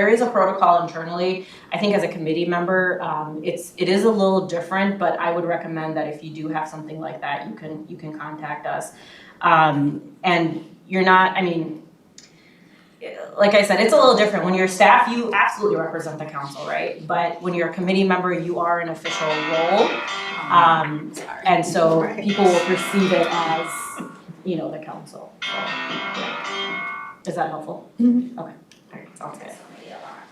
is a protocol internally. I think as a committee member, it is a little different, but I would recommend that if you do have something like that, you can contact us. And you're not, like I said, it's a little different. When you're staff, you absolutely represent the council, right? But when you're a committee member, you are an official role. And so people will perceive it as, the council. So, yeah. Is that helpful? Okay, all right, sounds good.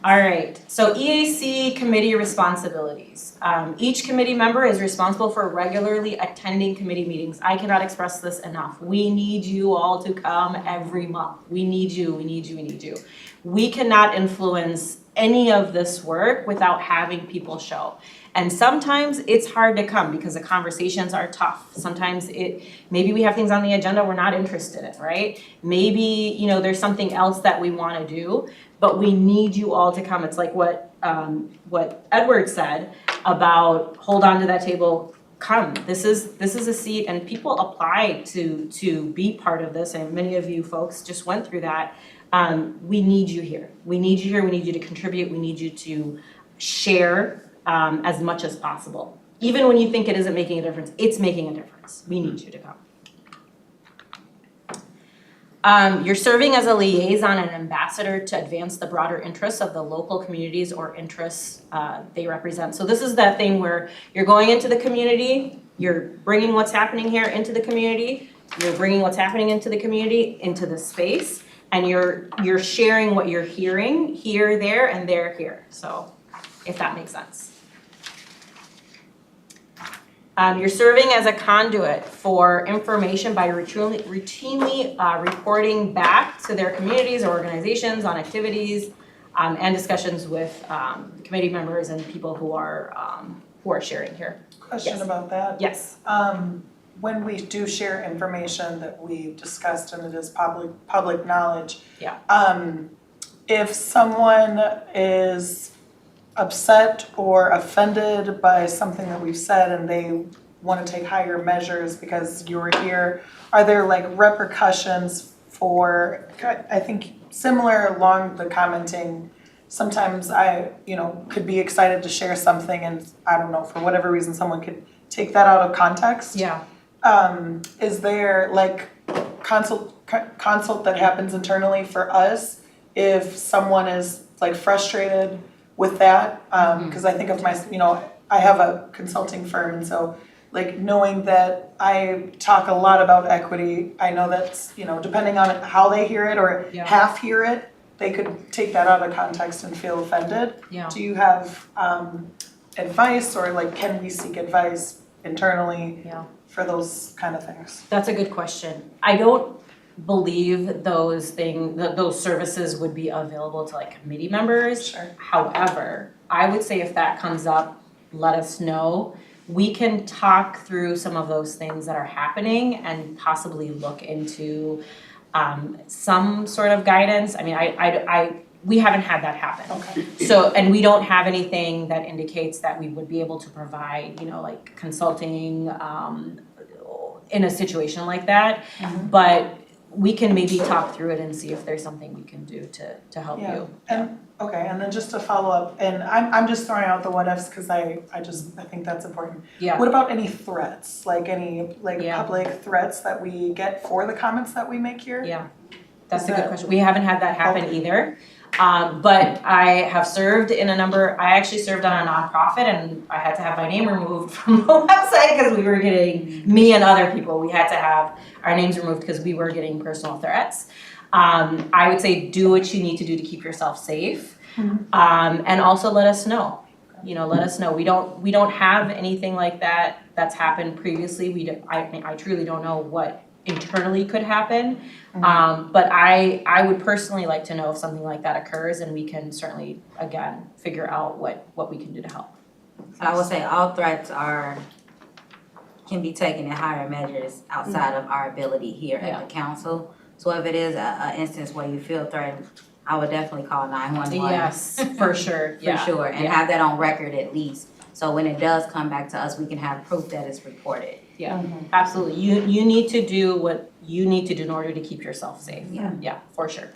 All right, so EAC committee responsibilities. Each committee member is responsible for regularly attending committee meetings. I cannot express this enough. We need you all to come every month. We need you, we need you, we need you. We cannot influence any of this work without having people show. And sometimes it's hard to come because the conversations are tough. Sometimes maybe we have things on the agenda we're not interested in, right? Maybe, there's something else that we want to do, but we need you all to come. It's like what Edward said about hold on to that table, come. This is a seat, and people apply to be part of this, and many of you folks just went through that. We need you here. We need you here. We need you to contribute. We need you to share as much as possible. Even when you think it isn't making a difference, it's making a difference. We need you to come. You're serving as a liaison and ambassador to advance the broader interests of the local communities or interests they represent. So this is that thing where you're going into the community, you're bringing what's happening here into the community, you're bringing what's happening into the community, into the space, and you're sharing what you're hearing here, there, and there, here. So if that makes sense. You're serving as a conduit for information by routinely reporting back to their communities or organizations on activities and discussions with committee members and people who are sharing here. Question Yes. about that. Yes. When we do share information that we've discussed and it is public knowledge. Yeah. If someone is upset or offended by something that we've said and they want to take higher measures because you were here, are there like repercussions for, I think similar along the commenting, sometimes I, could be excited to share something and I don't know, for whatever reason, someone could take that out of context. Yeah. Is there like consult that happens internally for us if someone is like frustrated with that? Because I think of I have a consulting firm, and so like knowing that I talk a lot about equity, I know that's, depending on how they hear it or half hear it, they could take that out of context and feel offended. Yeah. Do you have advice, or like can we seek advice internally for those kind of things? That's a good question. I don't believe those services would be available to like committee members. Sure. However, I would say if that comes up, let us know. We can talk through some of those things that are happening and possibly look into some sort of guidance. I mean, we haven't had that happen. Okay. So, and we don't have anything that indicates that we would be able to provide, like consulting in a situation like that. Mhm. But we can maybe talk through it and see if there's something we can do to help you. And then just to follow up, and I'm just throwing out the what ifs because I think that's important. Yeah. What about any threats, like any Yeah. public threats that we get for the comments that we make here? Yeah, that's Is a good that- question. We haven't had that happen Okay. either. But I have served in I actually served on a nonprofit and I had to have my name removed from the website because we were getting, me and other people, we had to have our names removed because we were getting personal threats. I would say do what you need to do to keep yourself safe. And also let us know. Let us know. We don't have anything like that that's happened previously. I truly don't know what internally could happen. But I would personally like to know if something like that occurs, and we can certainly, again, figure out what we can do to help. So I would say all threats can be taken in higher measures outside of our ability here at the council. So if it is a instance where you feel threatened, I would definitely call 911. Yes, for sure, For sure, and have that on record at least. So when it does come back to us, we can have proof that it's reported. Yeah, absolutely. You need to do what you need to do in order to keep yourself safe. Yeah. For sure.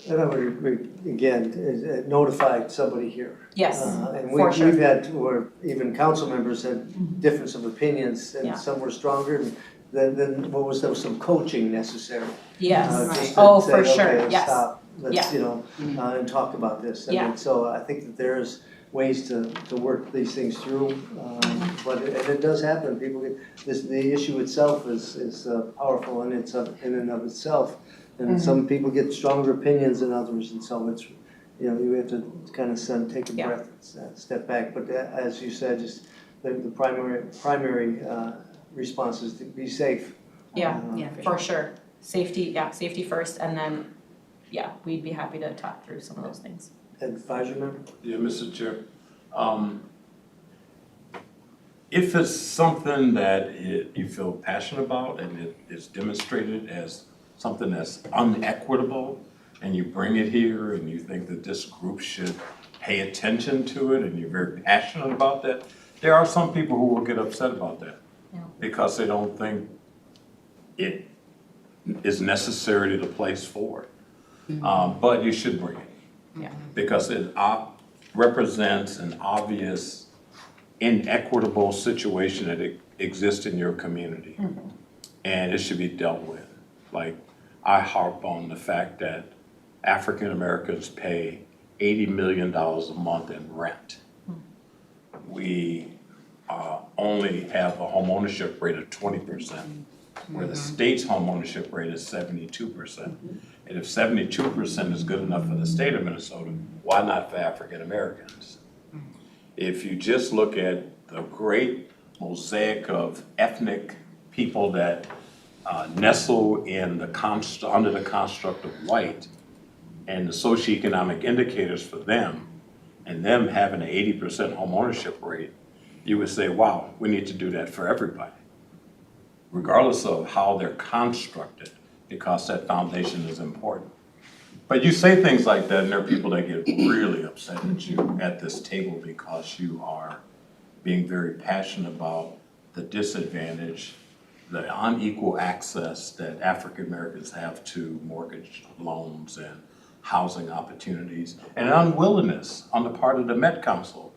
And I would, again, notify somebody here. Yes, And for sure. we've had, or even council members had difference of opinions, Yeah. and some were stronger, and then there was some coaching necessary. Yes. Just to Oh, say, for sure. okay, Yes. stop, let's, Yeah. and talk about this. Yeah. So I think that there's ways to work these things through, but it does happen, people get, the issue itself is powerful in and of itself. And some people get stronger opinions than others, and so it's, you have to kind of take a breath, step back. But as you said, just the primary response is to be safe. Yeah, for for sure. Safety first, and then, we'd be happy to talk through some of those things. Advisory member? Yeah, Mr. Chair. If it's something that you feel passionate about and it is demonstrated as something that's unequitable, and you bring it here and you think that this group should pay attention to it and you're very passionate about that, there are some people who will get upset about that because they don't think it is necessarily the place for it. But you should bring it. Because it represents an obvious inequitable situation that exists in your community. And it should be dealt with. Like, I harp on the fact that African Americans pay $80 million a month in rent. We only have a homeownership rate of 20%, where the state's homeownership rate is 72%. And if 72% is good enough for the state of Minnesota, why not for African Americans? If you just look at the great mosaic of ethnic people that nestle in under the construct of white, and the socioeconomic indicators for them, and them having an 80% home ownership rate, you would say, wow, we need to do that for everybody, regardless of how they're constructed, because that foundation is important. But you say things like that, and there are people that get really upset at you at this table because you are being very passionate about the disadvantage, the unequal access that African Americans have to mortgage loans and housing opportunities, and an unwillingness on the part of the Met Council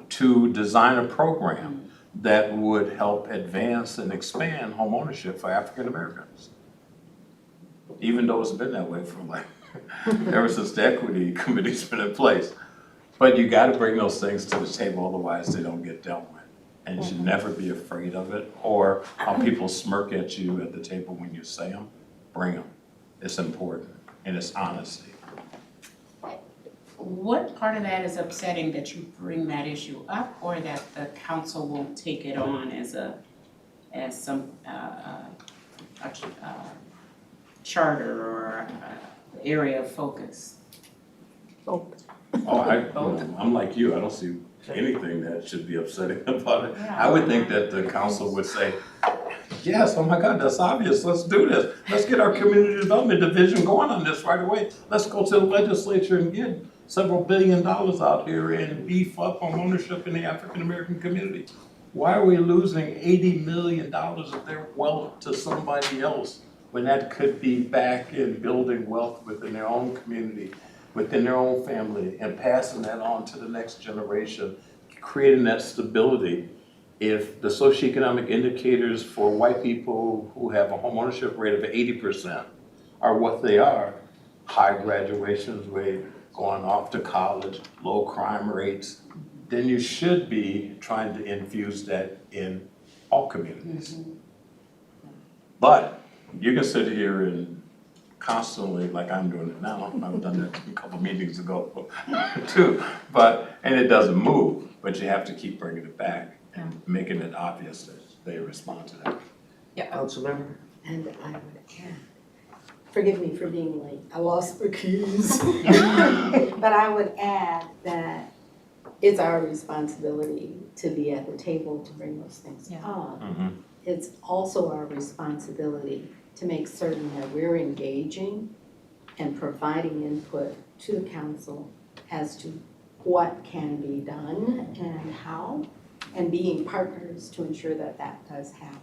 to design a program that would help advance and expand home ownership for African Americans. Even though it's been that way for like, ever since the equity committee's been in place. But you gotta bring those things to the table, otherwise they don't get dealt with. And you should never be afraid of it, or how people smirk at you at the table when you say them. Bring them. It's important, and it's honesty. What part of that is upsetting, that you bring that issue up, or that the council won't take it on as some charter or area of focus? Oh, I'm like you, I don't see anything that should be upsetting about it. I would think that the council would say, yes, oh my God, that's obvious, let's do this. Let's get our community development division going on this right away. Let's go to the legislature and get several $1 billion out here and beef up home ownership in the African American community. Why are we losing $80 million of their wealth to somebody else when that could be back in building wealth within their own community, within their own family, and passing that on to the next generation, creating that stability? If the socioeconomic indicators for white people who have a home ownership rate of 80% are what they are, high graduations rate, going off to college, low crime rates, then you should be trying to infuse that in all communities. But you can sit here and constantly, like I'm doing it now, I've done that a couple meetings ago too, and it doesn't move, but you have to keep bringing it back and making it obvious that they respond to that. Councilmember? And I would add, forgive me for being late, I lost the keys. But I would add that it's our responsibility to be at the table to bring those things up. It's also our responsibility to make certain that we're engaging and providing input to the council as to what can be done and how, and being partners to ensure that that does happen.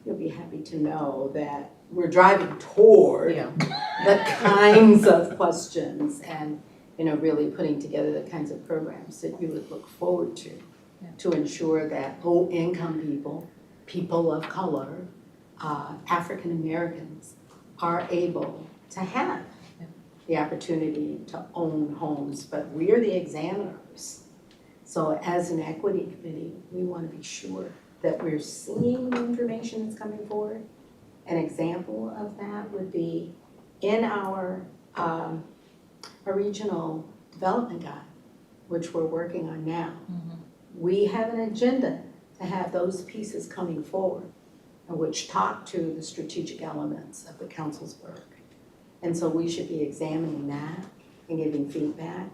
You'll be happy to know that we're driving toward the kinds of questions and, you know, really putting together the kinds of programs that you would look forward to ensure that low-income people, people of color, African Americans are able to have the opportunity to own homes, but we're the examiners. So as an equity committee, we want to be sure that we're seeing the information that's coming forward. An example of that would be in our regional development guide, which we're working on now. We have an agenda to have those pieces coming forward, which talk to the strategic elements of the council's work. And so we should be examining that and giving feedback.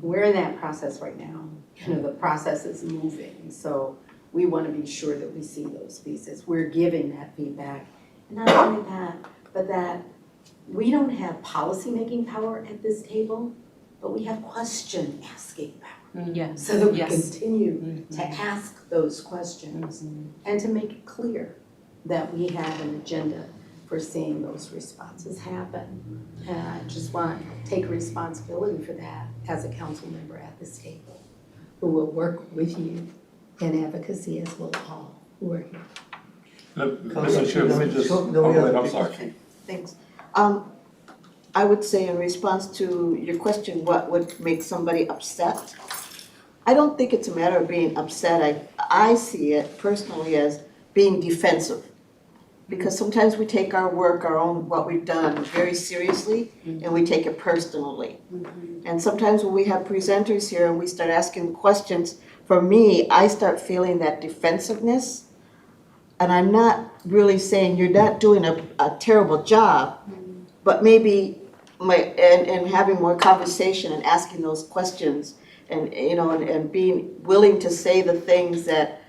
We're in that process right now. You know, the process is moving, so we want to be sure that we see those pieces. We're giving that feedback. And not only that, but that we don't have policymaking power at this table, but we have question asking power. So that we continue to ask those questions and to make it clear that we have an agenda for seeing those responses happen. And I just want to take responsibility for that as a council member at this table, who will work with you in advocacy as will all who are here. Mr. Chair, let me just, I'm sorry. Thanks. I would say in response to your question, what would make somebody upset? I don't think it's a matter of being upset. I see it personally as being defensive. Because sometimes we take our work, what we've done very seriously, and we take it personally. And sometimes when we have presenters here and we start asking questions, for me, I start feeling that defensiveness. And I'm not really saying you're not doing a terrible job, but maybe and having more conversation and asking those questions and, you know, and being willing to say the things that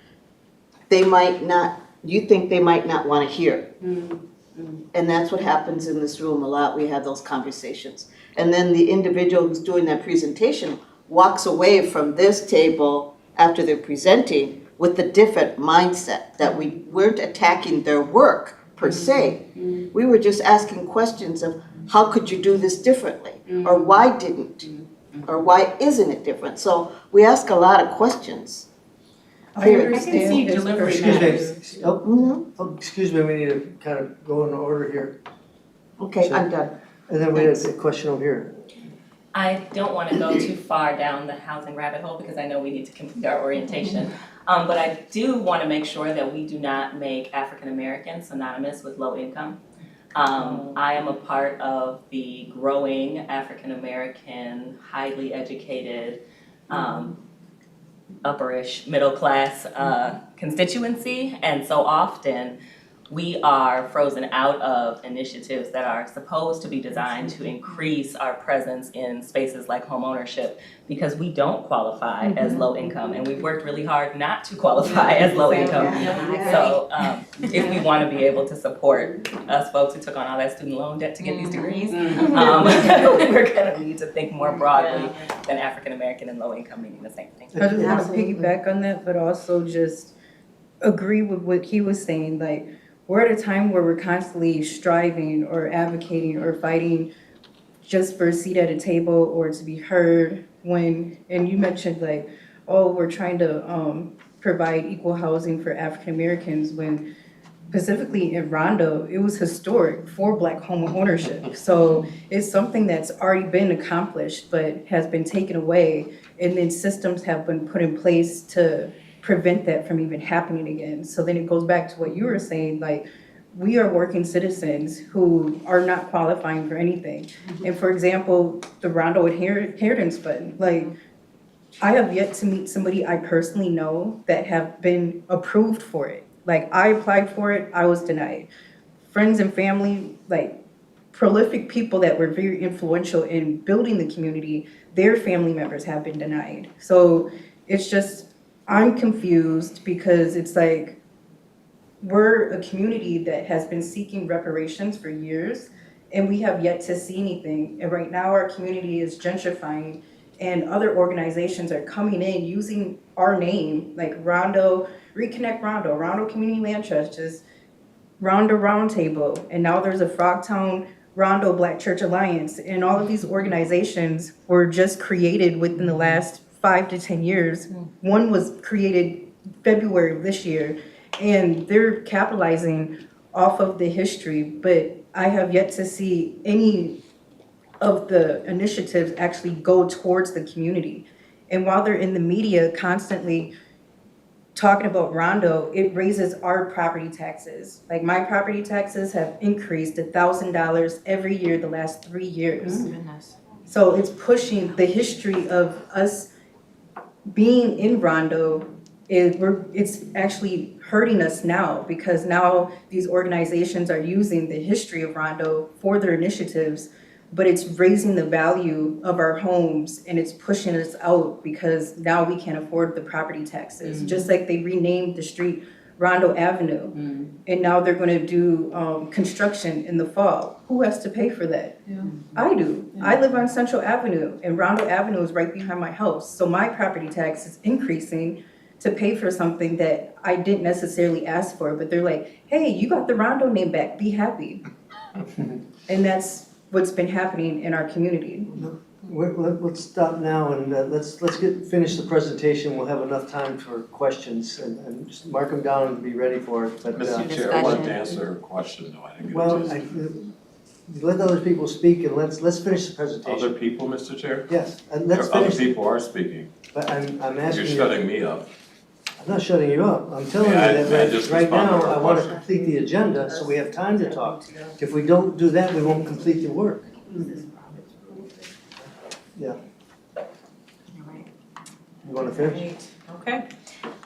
they might not, you think they might not want to hear. And that's what happens in this room a lot. We have those conversations. And then the individual who's doing that presentation walks away from this table after they're presenting with a different mindset, that we weren't attacking their work per se. We were just asking questions of how could you do this differently? Or why didn't? Or why isn't it different? So we ask a lot of questions. I understand see his delivery perspective. Oh, excuse me, we need to kind of go in order here. Okay, I'm done. And then we have a question over here. I don't want to go too far down the housing rabbit hole because I know we need to complete our orientation. But I do want to make sure that we do not make African Americans synonymous with low income. I am a part of the growing African American, highly educated, upperish, middle class constituency, and so often we are frozen out of initiatives that are supposed to be designed to increase our presence in spaces like home ownership because we don't qualify as low income, and we've worked really hard not to qualify as low income. So if we want to be able to support us folks who took on all that student loan debt to get these degrees, we're going to need to think more broadly than African American and low income meaning the same thing. I just want to piggyback on that, but also just agree with what he was saying. Like, we're at a time where we're constantly striving or advocating or fighting just for a seat at a table or to be heard when, and you mentioned like, oh, we're trying to provide equal housing for African Americans when specifically in Rondo, it was historic for Black home ownership. So it's something that's already been accomplished but has been taken away, and then systems have been put in place to prevent that from even happening again. So then it goes back to what you were saying, like, we are working citizens who are not qualifying for anything. And for example, the Rondo Inheritance Fund, like, I have yet to meet somebody I personally know that have been approved for it. Like, I applied for it, I was denied. Friends and family, like prolific people that were very influential in building the community, their family members have been denied. So it's just, I'm confused because it's like, we're a community that has been seeking reparations for years and we have yet to see anything. And right now our community is gentrifying and other organizations are coming in using our name, like Rondo, Reconnect Rondo, Rondo Community Land Trusts, Rondo Roundtable, and now there's a Frogtown Rondo Black Church Alliance. And all of these organizations were just created within the last 5 to 10 years. One was created February of this year, and they're capitalizing off of the history, but I have yet to see any of the initiatives actually go towards the community. And while they're in the media constantly talking about Rondo, it raises our property taxes. Like, my property taxes have increased $1,000 every year the last 3 years. So it's pushing the history of us being in Rondo. It's actually hurting us now because now these organizations are using the history of Rondo for their initiatives, but it's raising the value of our homes and it's pushing us out because now we can't afford the property taxes. Just like they renamed the street Rondo Avenue, and now they're going to do construction in the fall. Who has to pay for that? I do. I live on Central Avenue, and Rondo Avenue is right behind my house. So my property tax is increasing to pay for something that I didn't necessarily ask for. But they're like, hey, you got the Rondo name back, be happy. And that's what's been happening in our community. Let's stop now and let's finish the presentation. We'll have enough time for questions and just mark them down and be ready for it. But Mr. Chair, I wanted to answer a question though. I didn't get a chance. Let other people speak and let's finish the presentation. Other people, Mr. Chair? Yes, and let's Other finish. people are speaking. But I'm asking You're you. shutting me up. I'm not shutting you up. I'm telling you that right now I want to complete the agenda so we have time to talk. If we don't do that, we won't complete the work. Yeah. You want to finish? Okay.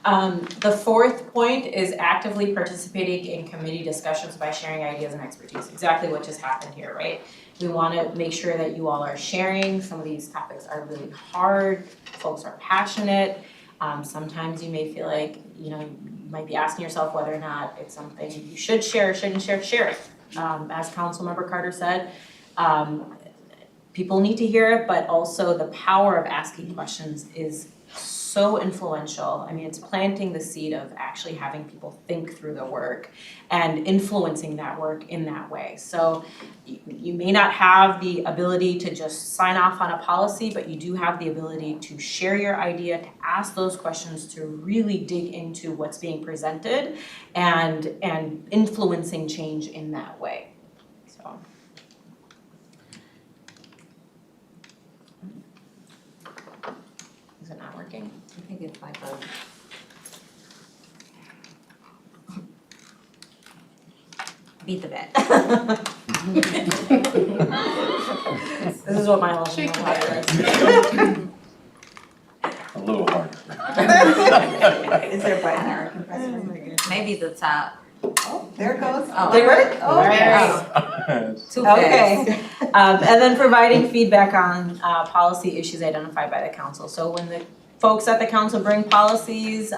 The fourth point is actively participating in committee discussions by sharing ideas and expertise. Exactly what just happened here, right? We wanna make sure that you all are sharing. Some of these topics are really hard, folks are passionate. Sometimes you may feel like, you might be asking yourself whether or not it's something you should share or shouldn't share it. As Councilmember Carter said, people need to hear it, but also the power of asking questions is so influential. I mean, it's planting the seed of actually having people think through the work and influencing that work in that way. So you may not have the ability to just sign off on a policy, but you do have the ability to share your idea, to ask those questions, to really dig into what's being presented and influencing change in that way. So. Is it not working? I think it's like a. Beat the bed. This is what my old is. A little harder. Is there a button here I can press it? Maybe the top. Oh, there it goes. Oh. Did it work? Oh, Alright. Too fast. Okay. And then providing feedback on policy issues identified by the council. So when the folks at the council bring policies,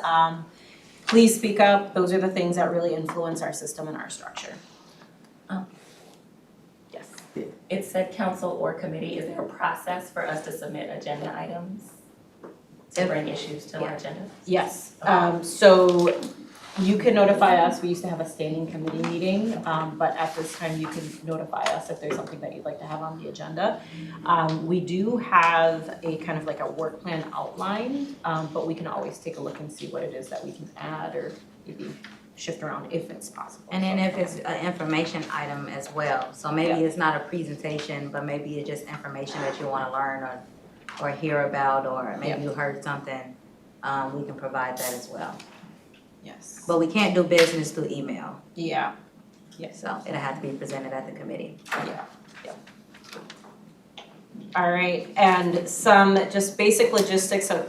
please speak up. Those are the things that really influence our system and our structure. Yes. It said council or committee. Is there a process for us to submit agenda items? To bring issues to our agenda? Yes, so you can notify us. We used to have a standing committee meeting, but at this time you can notify us if there's something that you'd like to have on the agenda. We do have a kind of like a work plan outline, but we can always take a look and see what it is that we can add or maybe shift around if it's possible. And then if it's an information item as well, so maybe it's not a presentation, but maybe it's just information that you wanna learn or hear about, or maybe you heard something, we can provide that as well. Yes. But we can't do business through email, Yeah. so it'll have to be presented at the committee. Yeah. All right, and some just basic logistics of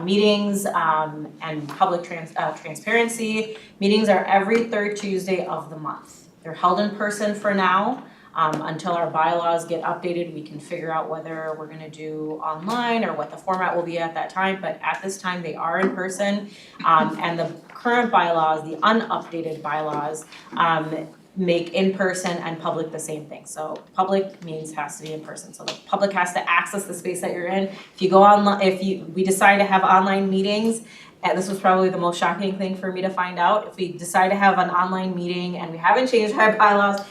meetings and public transparency. Meetings are every third Tuesday of the month. They're held in person for now. Until our bylaws get updated, we can figure out whether we're gonna do online or what the format will be at that time, but at this time, they are in person. And the current bylaws, the unupdated bylaws, make in-person and public the same thing. So public means has to be in person, so the public has to access the space that you're in. If you go online, we decide to have online meetings, and this was probably the most shocking thing for me to find out, if we decide to have an online meeting and we haven't changed our bylaws,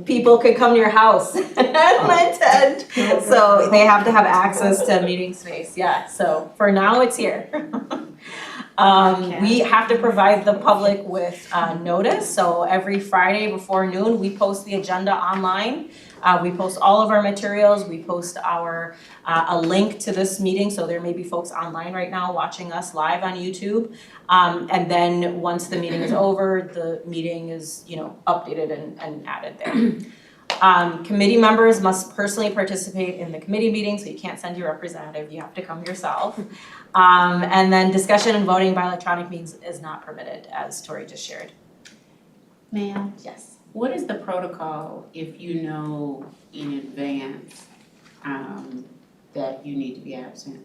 people could come to your house and attend. So they have to have access to meeting space, yeah, so for now it's here. We have to provide the public with notice, so every Friday before noon, we post the agenda online. We post all of our materials, we post a link to this meeting, so there may be folks online right now watching us live on YouTube. And then once the meeting is over, the meeting is, updated and added there. Committee members must personally participate in the committee meeting, so you can't send your representative, you have to come yourself. And then discussion and voting by electronic means is not permitted, as Tori just shared. Ma'am, Yes. what is the protocol if you know in advance that you need to be absent?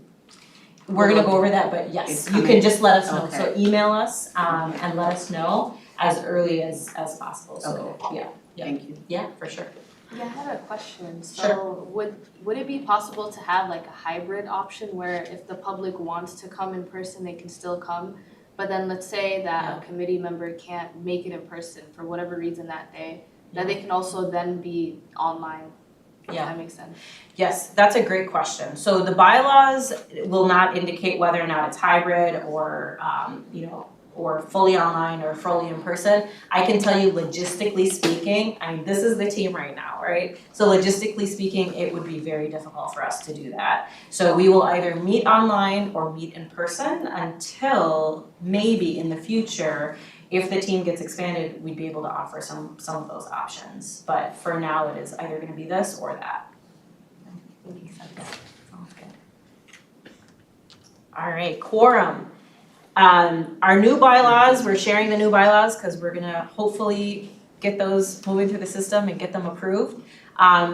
We're gonna go over that, but yes, It's you can coming. just let us know, so Okay. email us and let us know as early as possible, so, yeah, Thank you. yeah, for sure. Yeah, I had a question. So Sure. would it be possible to have like a hybrid option where if the public wants to come in person, they can still come? But then let's say that a committee member can't make it in person for whatever reason that day, that they can also then be online. If that makes sense. Yes, that's a great question. So the bylaws will not indicate whether or not it's hybrid or, or fully online or fully in person. I can tell you logistically speaking, this is the team right now, right? So logistically speaking, it would be very difficult for us to do that. So we will either meet online or meet in person until maybe in the future, if the team gets expanded, we'd be able to offer some of those options. But for now, it is either gonna be this or that. Sounds good. All right, quorum. Our new bylaws, we're sharing the new bylaws because we're gonna hopefully get those moving through the system and get them approved.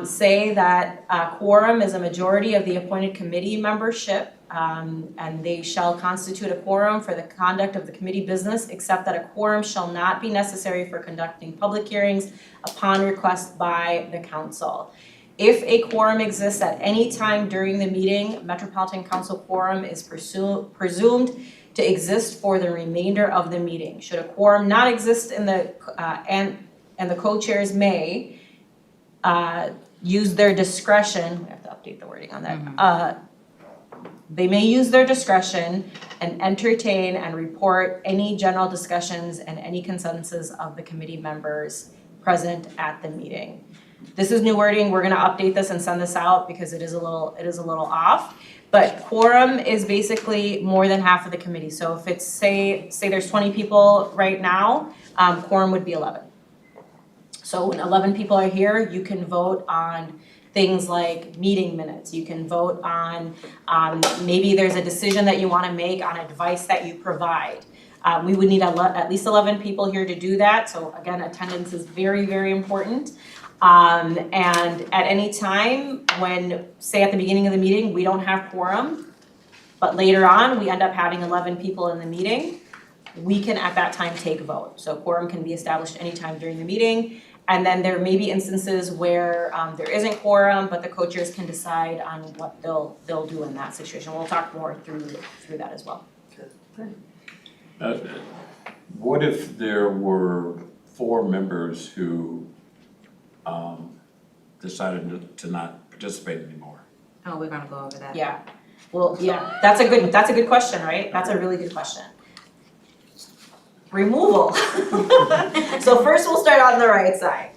say that quorum is a majority of the appointed committee membership, and they shall constitute a quorum for the conduct of the committee business, except that a quorum shall not be necessary for conducting public hearings upon request by the council. If a quorum exists at any time during the meeting, Metropolitan Council quorum is presumed to exist for the remainder of the meeting. Should a quorum not exist in the, and the co-chairs may use their discretion, we have to update the wording on that. They may use their discretion and entertain and report any general discussions and any consensus of the committee members present at the meeting. This is new wording, we're gonna update this and send this out because it is a little off. But quorum is basically more than half of the committee. So if it's, say there's 20 people right now, quorum would be 11. So when 11 people are here, you can vote on things like meeting minutes. You can vote on, maybe there's a decision that you wanna make on advice that you provide. We would need at least 11 people here to do that. So again, attendance is very, very important. And at any time when, say at the beginning of the meeting, we don't have quorum, but later on, we end up having 11 people in the meeting, we can at that time take a vote. So quorum can be established anytime during the meeting. And then there may be instances where there isn't quorum, but the co-chairs can decide on what they'll do in that situation. We'll talk more through that as well. What if there were 4 members who decided to not participate anymore? Oh, we're gonna go over that. Yeah, well, yeah, that's a good question, right? That's a really good question. Removal. So first we'll start on the right side.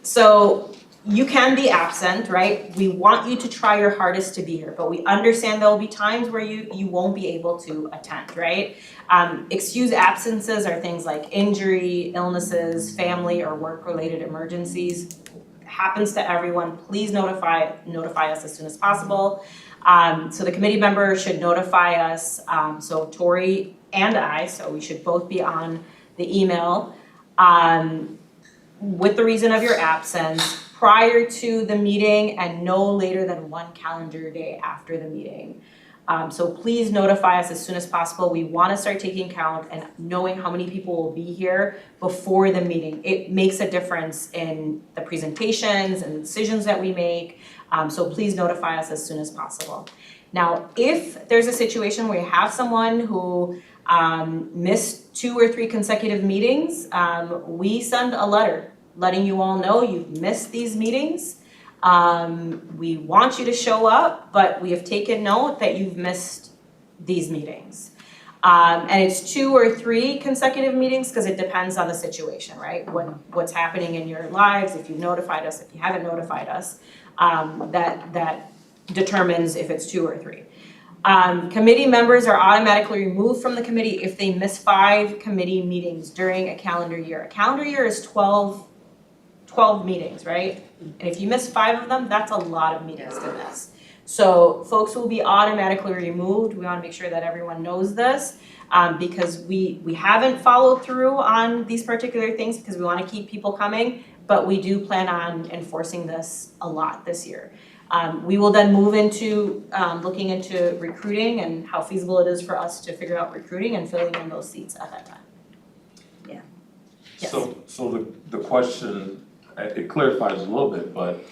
So you can be absent, right? We want you to try your hardest to be here, but we understand there'll be times where you won't be able to attend, right? Excused absences are things like injury, illnesses, family or work-related emergencies. Happens to everyone, please notify us as soon as possible. So the committee member should notify us, so Tori and I, so we should both be on the email, with the reason of your absence prior to the meeting and no later than 1 calendar day after the meeting. So please notify us as soon as possible. We wanna start taking count and knowing how many people will be here before the meeting. It makes a difference in the presentations and the decisions that we make. So please notify us as soon as possible. Now, if there's a situation where you have someone who missed 2 or 3 consecutive meetings, we send a letter letting you all know you've missed these meetings. We want you to show up, but we have taken note that you've missed these meetings. And it's 2 or 3 consecutive meetings because it depends on the situation, right? What's happening in your lives, if you've notified us, if you haven't notified us, that determines if it's 2 or 3. Committee members are automatically removed from the committee if they miss 5 committee meetings during a calendar year. A calendar year is 12 meetings, right? And if you miss 5 of them, that's a lot of meetings to miss. So folks will be automatically removed. We wanna make sure that everyone knows this, because we haven't followed through on these particular things because we wanna keep people coming, but we do plan on enforcing this a lot this year. We will then move into looking into recruiting and how feasible it is for us to figure out recruiting and filling in those seats at that time. Yeah. Yes. So the question, it clarifies a little bit, but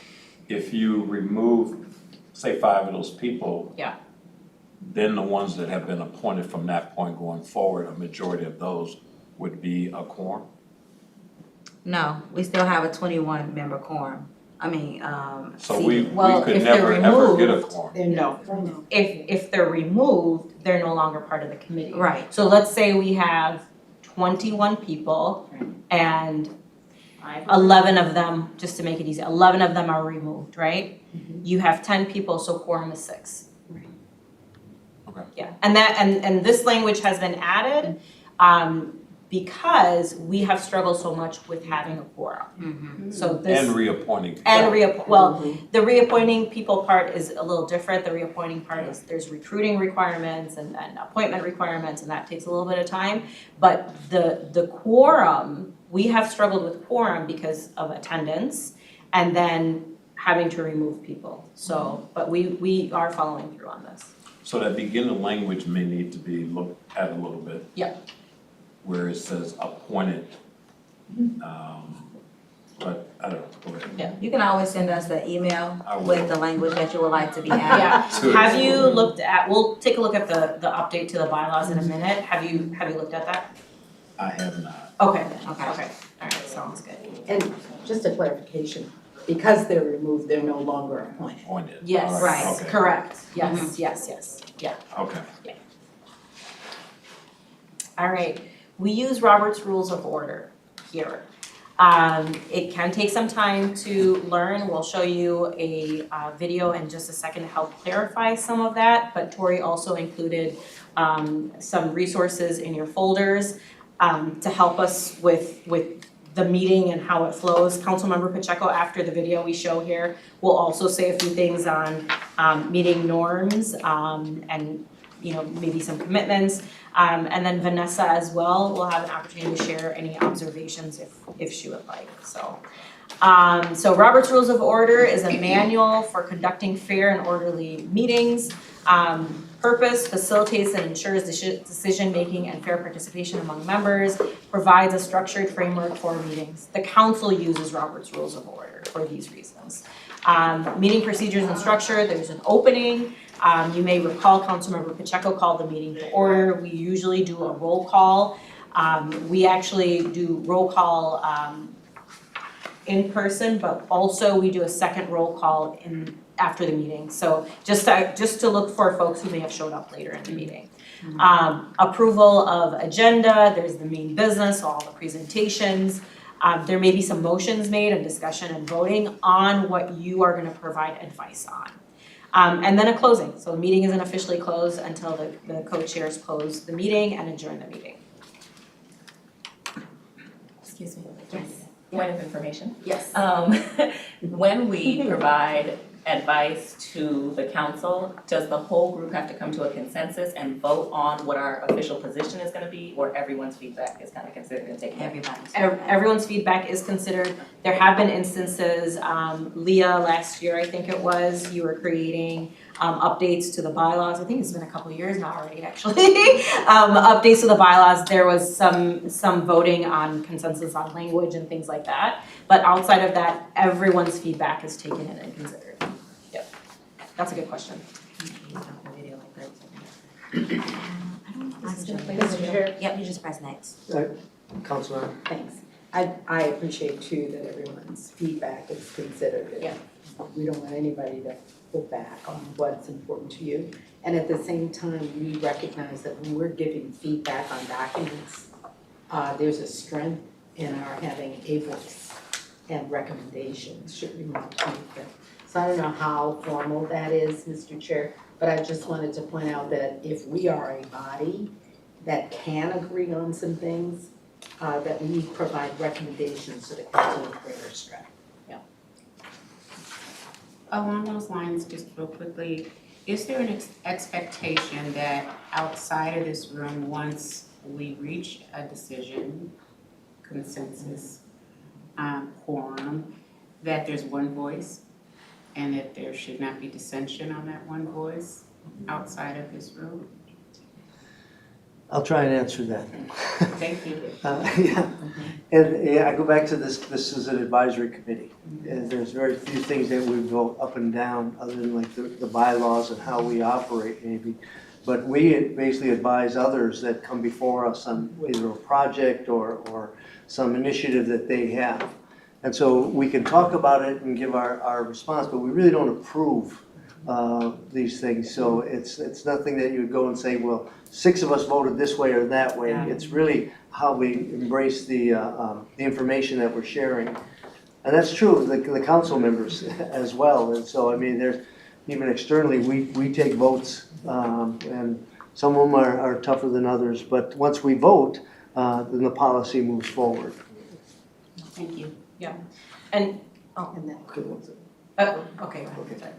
if you remove, say 5 of those people. Yeah. Then the ones that have been appointed from that point going forward, a majority of those would be a quorum? No, we still have a 21 member quorum. I mean, So we Well, could if they're never ever get a removed, quorum. No. if they're removed, they're no longer part of the committee. right. So let's say we have 21 people and 11 of them, just to make it easy, 11 of them are removed, right? You have 10 people, so quorum is 6. Okay. Yeah, and this language has been added, because we have struggled so much with having a quorum. So this. And reappointing. And the reappointing people part is a little different. The reappointing part is there's recruiting requirements and appointment requirements, and that takes a little bit of time. But the quorum, we have struggled with quorum because of attendance. and then having to remove people. So, but we are following through on this. So that beginning language may need to be looked at a little bit. Yeah. Where it says appointed, but I don't know, go ahead. Yeah. You can always send us the email I will. with the language that you would like to be added. Yeah, Good. have you looked at, we'll take a look at the update to the bylaws in a minute. Have you looked at that? I have not. Okay, okay, alright, sounds good. And just a clarification, because they're removed, they're no longer appointed. Appointed. Yes, All Right. Okay. correct, yes, yes, yeah. Okay. Alright, we use Robert's Rules of Order here. It can take some time to learn. We'll show you a video in just a second to help clarify some of that, but Tori also included some resources in your folders to help us with the meeting and how it flows. Councilmember Pacheco, after the video we show here, will also say a few things on meeting norms and maybe some commitments. And then Vanessa as well will have an opportunity to share any observations if she would like, so. So Robert's Rules of Order is a manual for conducting fair and orderly meetings. Purpose: facilitates and ensures decision-making and fair participation among members, provides a structured framework for meetings. The council uses Robert's Rules of Order for these reasons. Meeting procedures and structure: there's an opening. You may recall Councilmember Pacheco called the meeting to order. We usually do a roll call. We actually do roll call in person, but also we do a second roll call after the meeting. So just to look for folks who may have showed up later in the meeting. Approval of agenda, there's the main business, all the presentations. There may be some motions made and discussion and voting on what you are gonna provide advice on. And then a closing, so the meeting isn't officially closed until the co-chairs close the meeting and adjourn the meeting. Excuse me. Yes. Point of information. Yes. When we provide advice to the council, does the whole group have to come to a consensus and vote on what our official position is gonna be, or everyone's feedback is kind of considered and taken? Everybody's. Everyone's feedback is considered. There have been instances, Leah, last year, I think it was, you were creating updates to the bylaws. I think it's been a couple years now already, actually. Updates to the bylaws, there was some voting on consensus on language and things like that. But outside of that, everyone's feedback is taken in and considered. Yep, that's a good question. Mr. Chair? Yep, you just press next. Councilman. Thanks. I appreciate too that everyone's feedback is considered. Yeah. We don't want anybody to pull back on what's important to you. And at the same time, we recognize that when we're giving feedback on documents, there's a strength in our having a voice and recommendations should we want to make them. So I don't know how formal that is, Mr. Chair, but I just wanted to point out that if we are a body that can agree on some things, that we provide recommendations to the council with greater strength. Along those lines, just real quickly, is there an expectation that outside of this room, once we reach a decision, consensus, quorum, that there's one voice and that there should not be dissension on that one voice outside of this room? I'll try and answer that. Thank you. Yeah, and I go back to this is an advisory committee. And there's very few things that we vote up and down other than like the bylaws and how we operate maybe. But we basically advise others that come before us on either a project or some initiative that they have. And so we can talk about it and give our response, but we really don't approve these things. So it's nothing that you would go and say, well, 6 of us voted this way or that way. Yeah. It's really how we embrace the information that we're sharing. And that's true of the council members as well. And so, I mean, there's, even externally, we take votes, and some of them are tougher than others. But once we vote, then the policy moves forward. Thank you. And, And that okay, go ahead.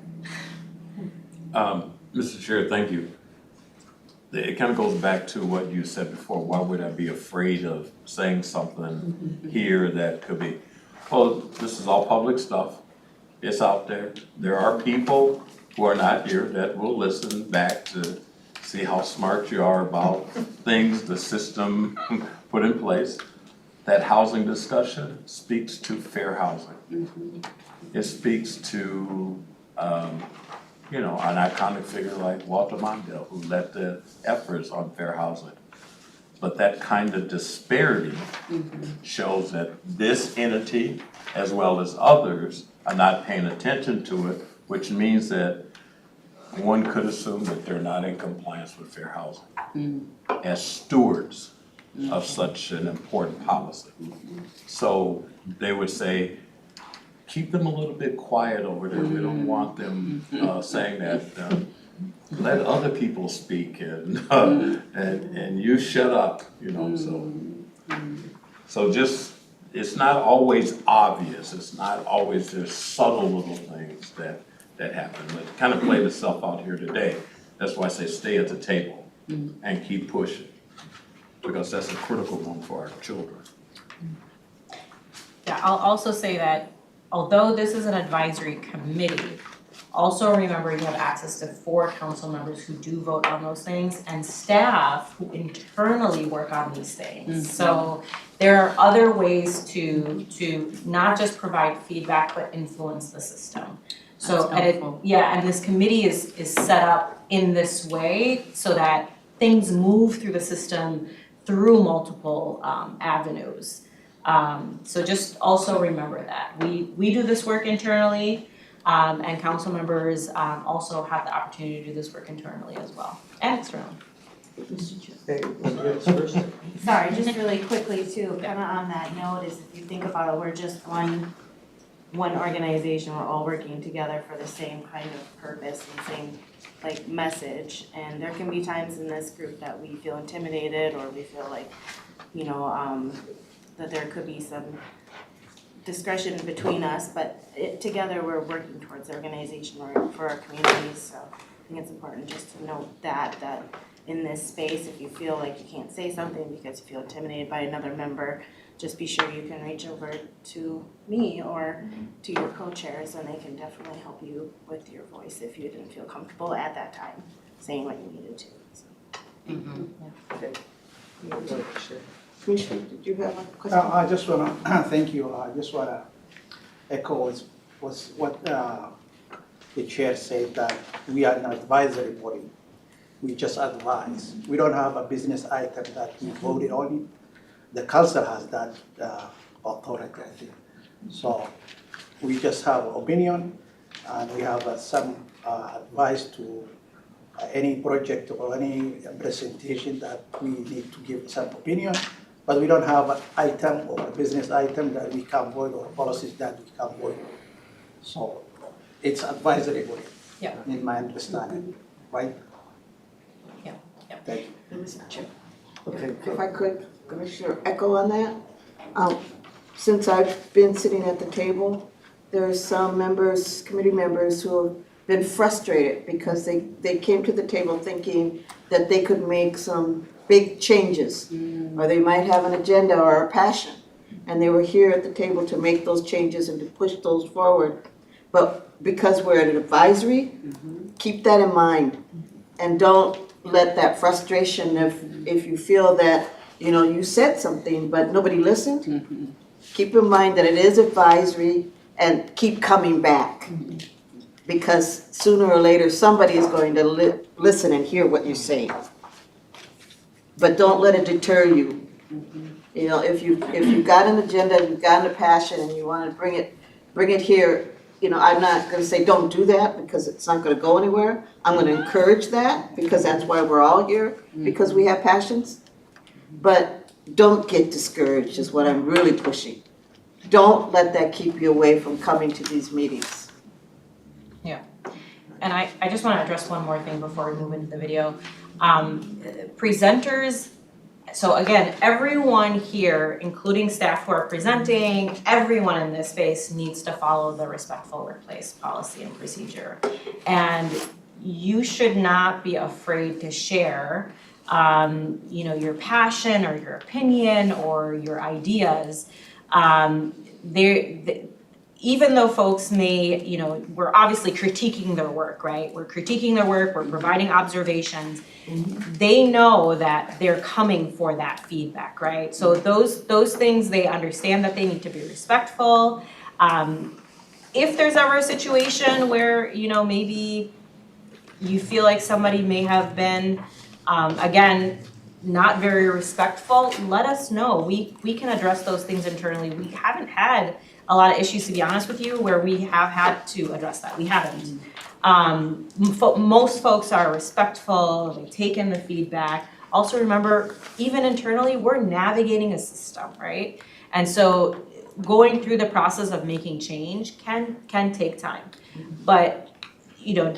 Mr. Chair, thank you. It kind of goes back to what you said before. Why would I be afraid of saying something here that could be? Oh, this is all public stuff. It's out there. There are people who are not here that will listen back to see how smart you are about things the system put in place. That housing discussion speaks to fair housing. It speaks to, you know, an iconic figure like Walter Mondale, who led the efforts on fair housing. But that kind of disparity shows that this entity, as well as others, are not paying attention to it, which means that one could assume that they're not in compliance with fair housing as stewards of such an important policy. So they would say, keep them a little bit quiet over there. We don't want them saying that. Let other people speak and you shut up, you know, so just, it's not always obvious, it's not always just subtle little things that happen, that kind of played itself out here today. That's why I say stay at the table and keep pushing, because that's a critical one for our children. Yeah, I'll also say that although this is an advisory committee, also remember you have access to 4 council members who do vote on those things and staff who internally work on these things. So there are other ways to not just provide feedback, but influence the system. So, and this committee is set up in this way so that things move through the system through multiple avenues. So just also remember that. We do this work internally, and council members also have the opportunity to do this work internally as well, and externally. Okay, Andrea's first. Sorry, just really quickly too, kind of on that note, is if you think about it, we're just one organization, we're all working together for the same kind of purpose and same like message. And there can be times in this group that we feel intimidated or we feel like, you know, that there could be some discretion between us, but together we're working towards the organization or for our communities. So I think it's important just to note that in this space, if you feel like you can't say something because you feel intimidated by another member, just be sure you can reach over to me or to your co-chairs, and they can definitely help you with your voice if you didn't feel comfortable at that time saying what you needed to. So. Commissioner, did you have a question? I just want to thank you. I just want to echo what the chair said, that we are an advisory body. We just advise. We don't have a business item that we voted on. The council has that authority, I think. So we just have opinion, and we have some advice to any project or any presentation that we need to give some opinion. But we don't have an item or a business item that we can vote or policies that we can vote. So it's advisory body, in my understanding, right? Yeah. Thank you. Okay. If I could, Commissioner, echo on that. Since I've been sitting at the table, there are some members, committee members, who have been frustrated because they came to the table thinking that they could make some big changes, or they might have an agenda or a passion, and they were here at the table to make those changes and to push those forward. But because we're at an advisory, keep that in mind, and don't let that frustration, if you feel that, you know, you said something but nobody listened, keep in mind that it is advisory, and keep coming back, because sooner or later somebody is going to listen and hear what you're saying. But don't let it deter you. You know, if you've got an agenda, you've got a passion, and you want to bring it here, you know, I'm not going to say don't do that, because it's not going to go anywhere. I'm going to encourage that, because that's why we're all here, because we have passions. But don't get discouraged is what I'm really pushing. Don't let that keep you away from coming to these meetings. And I just want to address one more thing before we move into the video. Presenters, so again, everyone here, including staff who are presenting, everyone in this space needs to follow the respectful workplace policy and procedure. And you should not be afraid to share you know, your passion or your opinion or your ideas. even though folks may, you know, we're obviously critiquing their work, right? We're critiquing their work, we're providing observations. They know that they're coming for that feedback, right? So those things, they understand that they need to be respectful. If there's ever a situation where, you know, maybe you feel like somebody may have been, again, not very respectful, let us know. We can address those things internally. We haven't had a lot of issues, to be honest with you, where we have had to address that. We haven't. Most folks are respectful, they take in the feedback. Also remember, even internally, we're navigating a system, right? And so going through the process of making change can take time. But, you know,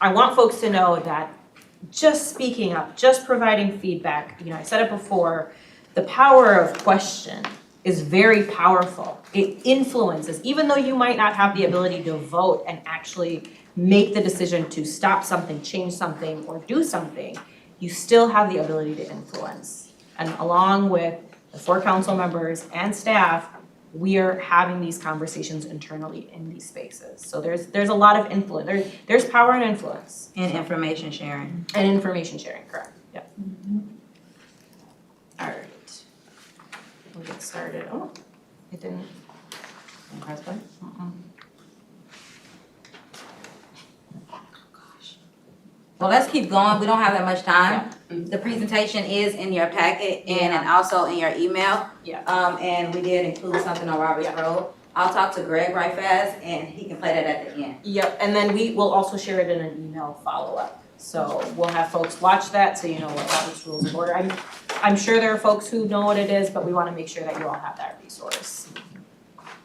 I want folks to know that just speaking up, just providing feedback, you know, I said it before, the power of question is very powerful. It influences, even though you might not have the ability to vote and actually make the decision to stop something, change something, or do something, you still have the ability to influence. And along with the 4 council members and staff, we are having these conversations internally in these spaces. So there's a lot of influence. There's power and influence. And information sharing. And information sharing, correct, yep. All right. We'll get started. Oh, it didn't press button? Well, let's keep going. We don't have that much time. The presentation is in your packet and also in your email. Yeah. And we did include something on Roberts Road. I'll talk to Greg right fast and he can play that at the end. Yep, and then we will also share it in an email follow-up. So we'll have folks watch that so you know what Robert's Rules of Order. I'm sure there are folks who know what it is, but we want to make sure that you all have that resource.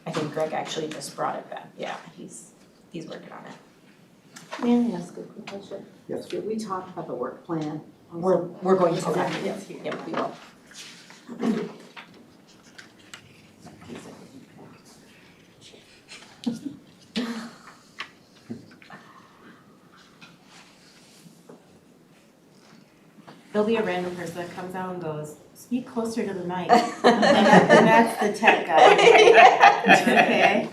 I think Greg actually just brought it back. Yeah, he's working on it. May I ask a quick question? Yes. Did we talk about the work plan? We're going to that. Okay. Yep, we will. There'll be a random person that comes out and goes, speak closer to the mic. And that's the tech guy. Okay.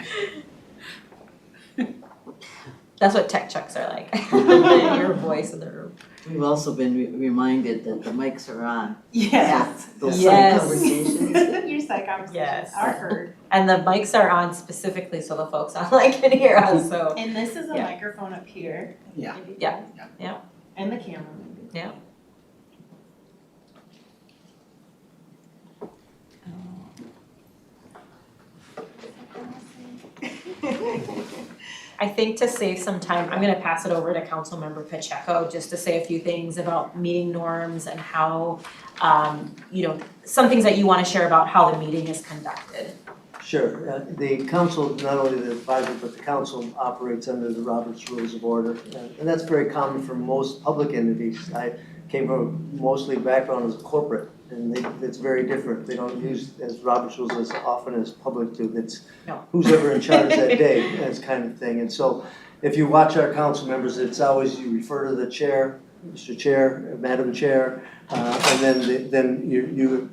That's what tech checks are like. Your voice in the room. We've also been reminded that the mics are on. Yes. Those Yes. side conversations. Your side conversations Yes. are heard. And the mics are on specifically so the folks online can hear us, so. And this is a Yeah. microphone up here. Yeah. Yeah. And the camera. Yeah. I think to save some time, I'm gonna pass it over to Councilmember Pacheco just to say a few things about meeting norms and how, you know, some things that you wanna share about how the meeting is conducted. Sure. The council, not only the advisor, but the council operates under the Roberts Rules of Order. And that's very common for most public entities. I came from mostly background as corporate, and it's very different. They don't use as Roberts Rules as often as public do. It's No. who's ever in charge that day, that kind of thing. And so if you watch our council members, it's always you refer to the chair, Mr. Chair, Madam Chair, and then you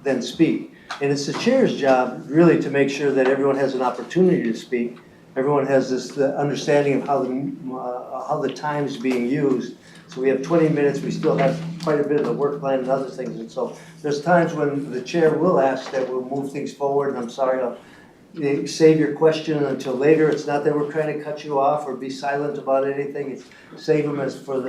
then speak. And it's the chair's job really to make sure that everyone has an opportunity to speak. Everyone has this understanding of how the time is being used. So we have 20 minutes, we still have quite a bit of the work plan and other things. And so there's times when the chair will ask that we'll move things forward, and I'm sorry, I'll save your question until later. It's not that we're trying to cut you off or be silent about anything. It's save them it's for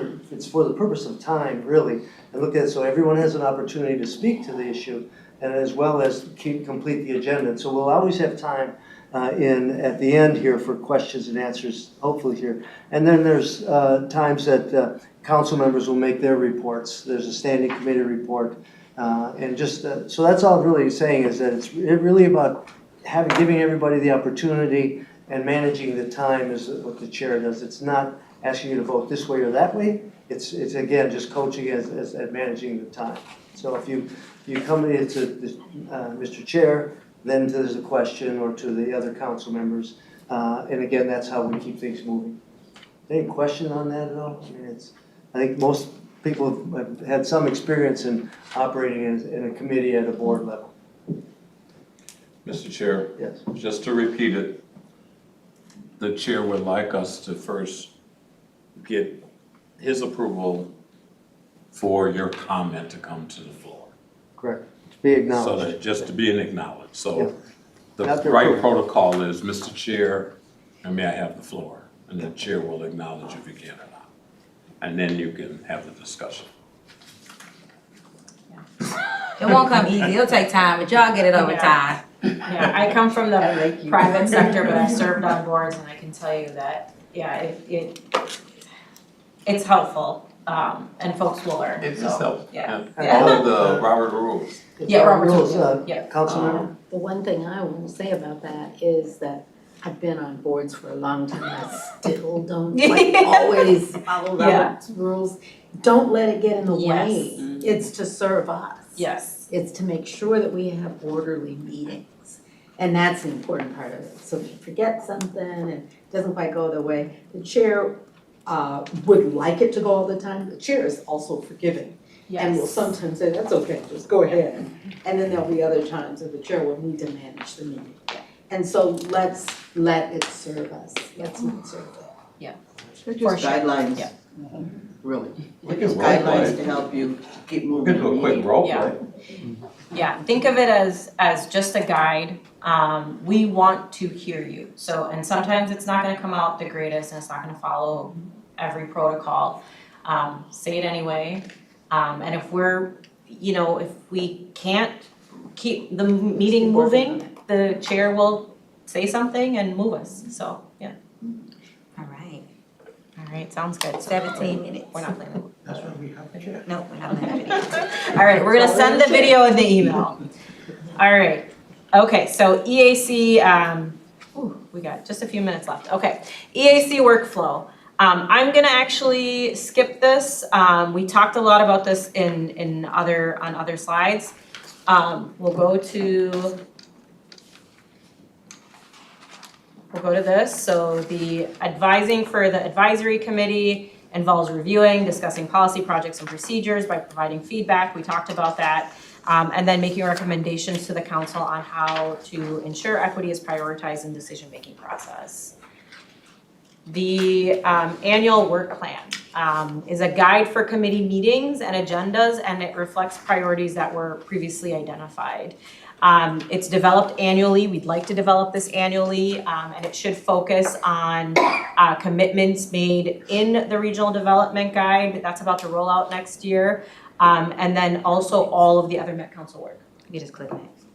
the purpose of time, really. And look at it, so everyone has an opportunity to speak to the issue, and as well as complete the agenda. So we'll always have time at the end here for questions and answers, hopefully here. And then there's times that council members will make their reports. There's a standing committee report. And just, so that's all I'm really saying is that it's really about giving everybody the opportunity and managing the time is what the chair does. It's not asking you to vote this way or that way. It's again, just coaching as managing the time. So if you come to Mr. Chair, then there's a question or to the other council members. And again, that's how we keep things moving. Any question on that at all? I mean, I think most people have had some experience in operating in a committee at a board level. Mr. Chair, Yes. just to repeat it, the chair would like us to first get his approval for your comment to come to the floor. Correct. To be So acknowledged. that, just to be acknowledged, Yeah. so the Not the right approval. protocol is, Mr. Chair, and may I have the floor? And the chair will acknowledge if you can or not. And then you can have the discussion. It won't come easy, it'll take time, but y'all get it over time. Yeah, I come from the private sector, but I served on boards and I can tell you that, yeah, it's helpful, and folks will learn, It so, just helps. yeah. Follow the Robert rules. Yeah, Robert's Rules, rules, yeah. Councilmember? The one thing I will say about that is that I've been on boards for a long time, I still don't like always follow Yeah. Robert's rules. Don't let it get in the Yes. way, it's to serve us. Yes. It's to make sure that we have orderly meetings, and that's an important part of it. So if you forget something and it doesn't quite go the way, the chair would like it to go all the time, the chair is also forgiving. And will sometimes say, that's okay, just go ahead. And then there'll be other times that the chair will need to manage the meeting. And so let's let it serve us, let's not serve it. They're For just sure. guidelines, Yeah. really. We Just can role guidelines play. to help you keep We moving. can do a the quick meeting. role Yeah. play. Yeah, think of it as just a guide. We want to hear you. So, and sometimes it's not gonna come out the greatest and it's not gonna follow every protocol. Say it anyway. And if we're, if we can't keep the meeting Keep working on moving, the chair will say something and move us. So, yeah. All right, sounds good. 17 minutes. We're not playing. That's why we have a chair. No, we're not gonna have it. All right, we're gonna send the video and the email. All right, okay, so EAC, we got just a few minutes left. Okay, EAC workflow. I'm gonna actually skip this. We talked a lot about this on other slides. We'll go to this. So the advising for the advisory committee involves reviewing, discussing policy projects and procedures by providing feedback. We talked about that. And then making recommendations to the council on how to ensure equity is prioritized in decision-making process. The annual work plan is a guide for committee meetings and agendas, and it reflects priorities that were previously identified. It's developed annually. We'd like to develop this annually, and it should focus on commitments made in the regional development guide that's about to roll out next year, and then also all of the other Met Council work. You just click next.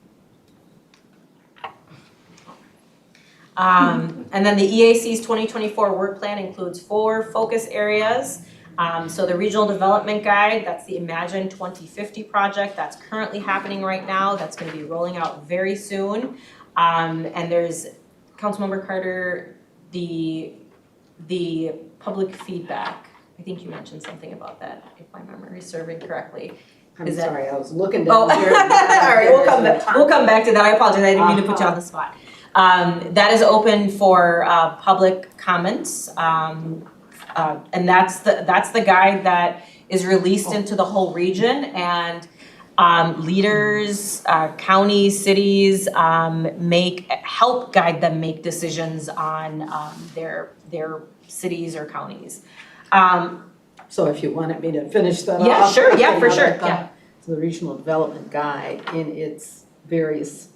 And then the EAC's 2024 work plan includes 4 focus areas. So the regional development guide, that's the Imagine 2050 project that's currently happening right now. That's gonna be rolling out very soon. And there's, Councilmember Carter, the public feedback. I think you mentioned something about that, if my memory is serving correctly. I'm Is that- sorry, I was looking Oh, down here. all right, we'll come back to that. I apologize, I didn't mean to put you on the spot. That is open for public comments. And that's the guide that is released into the whole region, and leaders, counties, cities, help guide them make decisions on their cities or counties. So if you wanted me to finish that off. Yeah, sure, yeah, for sure, I've got yeah. The regional development guide in its various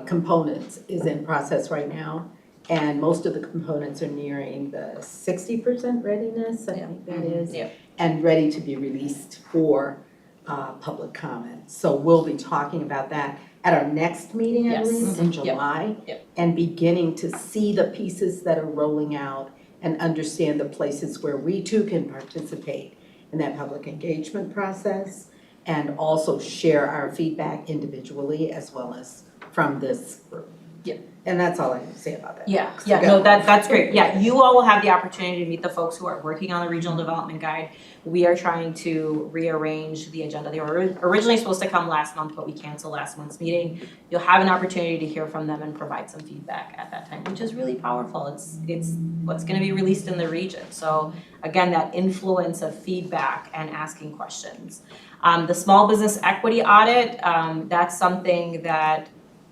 components is in process right now. And most of the components are nearing the 60% readiness, I think that is. Yeah. And ready to be released for public comment. So we'll be talking about that at our next meeting, I Yes. believe, in Yep. July. Yep. And beginning to see the pieces that are rolling out and understand the places where we too can participate in that public engagement process, and also share our feedback individually as well as from this group. Yeah. And that's all I have to say about that. Yeah, no, that's great. Yeah, you all will have the opportunity to meet the folks who are working on the regional development guide. We are trying to rearrange the agenda. They were originally supposed to come last month, but we canceled last month's meeting. You'll have an opportunity to hear from them and provide some feedback at that time, which is really powerful. It's what's gonna be released in the region. So again, that influence of feedback and asking questions. The small business equity audit, that's something that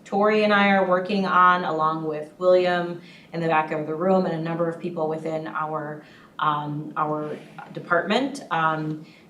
Tori and I are working on, along with William in the back of the room and a number of people within our department.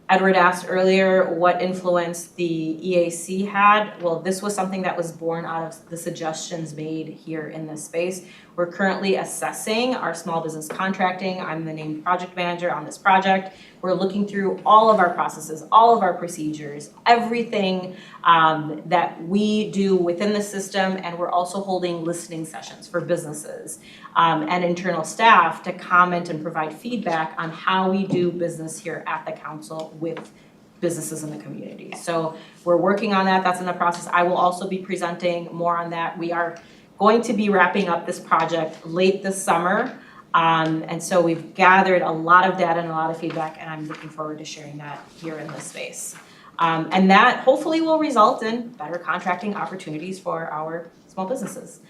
Edward asked earlier what influence the EAC had. Well, this was something that was born out of the suggestions made here in this space. We're currently assessing our small business contracting. I'm the named project manager on this project. We're looking through all of our processes, all of our procedures, everything that we do within the system, and we're also holding listening sessions for businesses and internal staff to comment and provide feedback on how we do business here at the council with businesses in the community. So we're working on that. That's in the process. I will also be presenting more on that. We are going to be wrapping up this project late this summer. And so we've gathered a lot of data and a lot of feedback, and I'm looking forward to sharing that here in this space. And that hopefully will result in better contracting opportunities for our small businesses.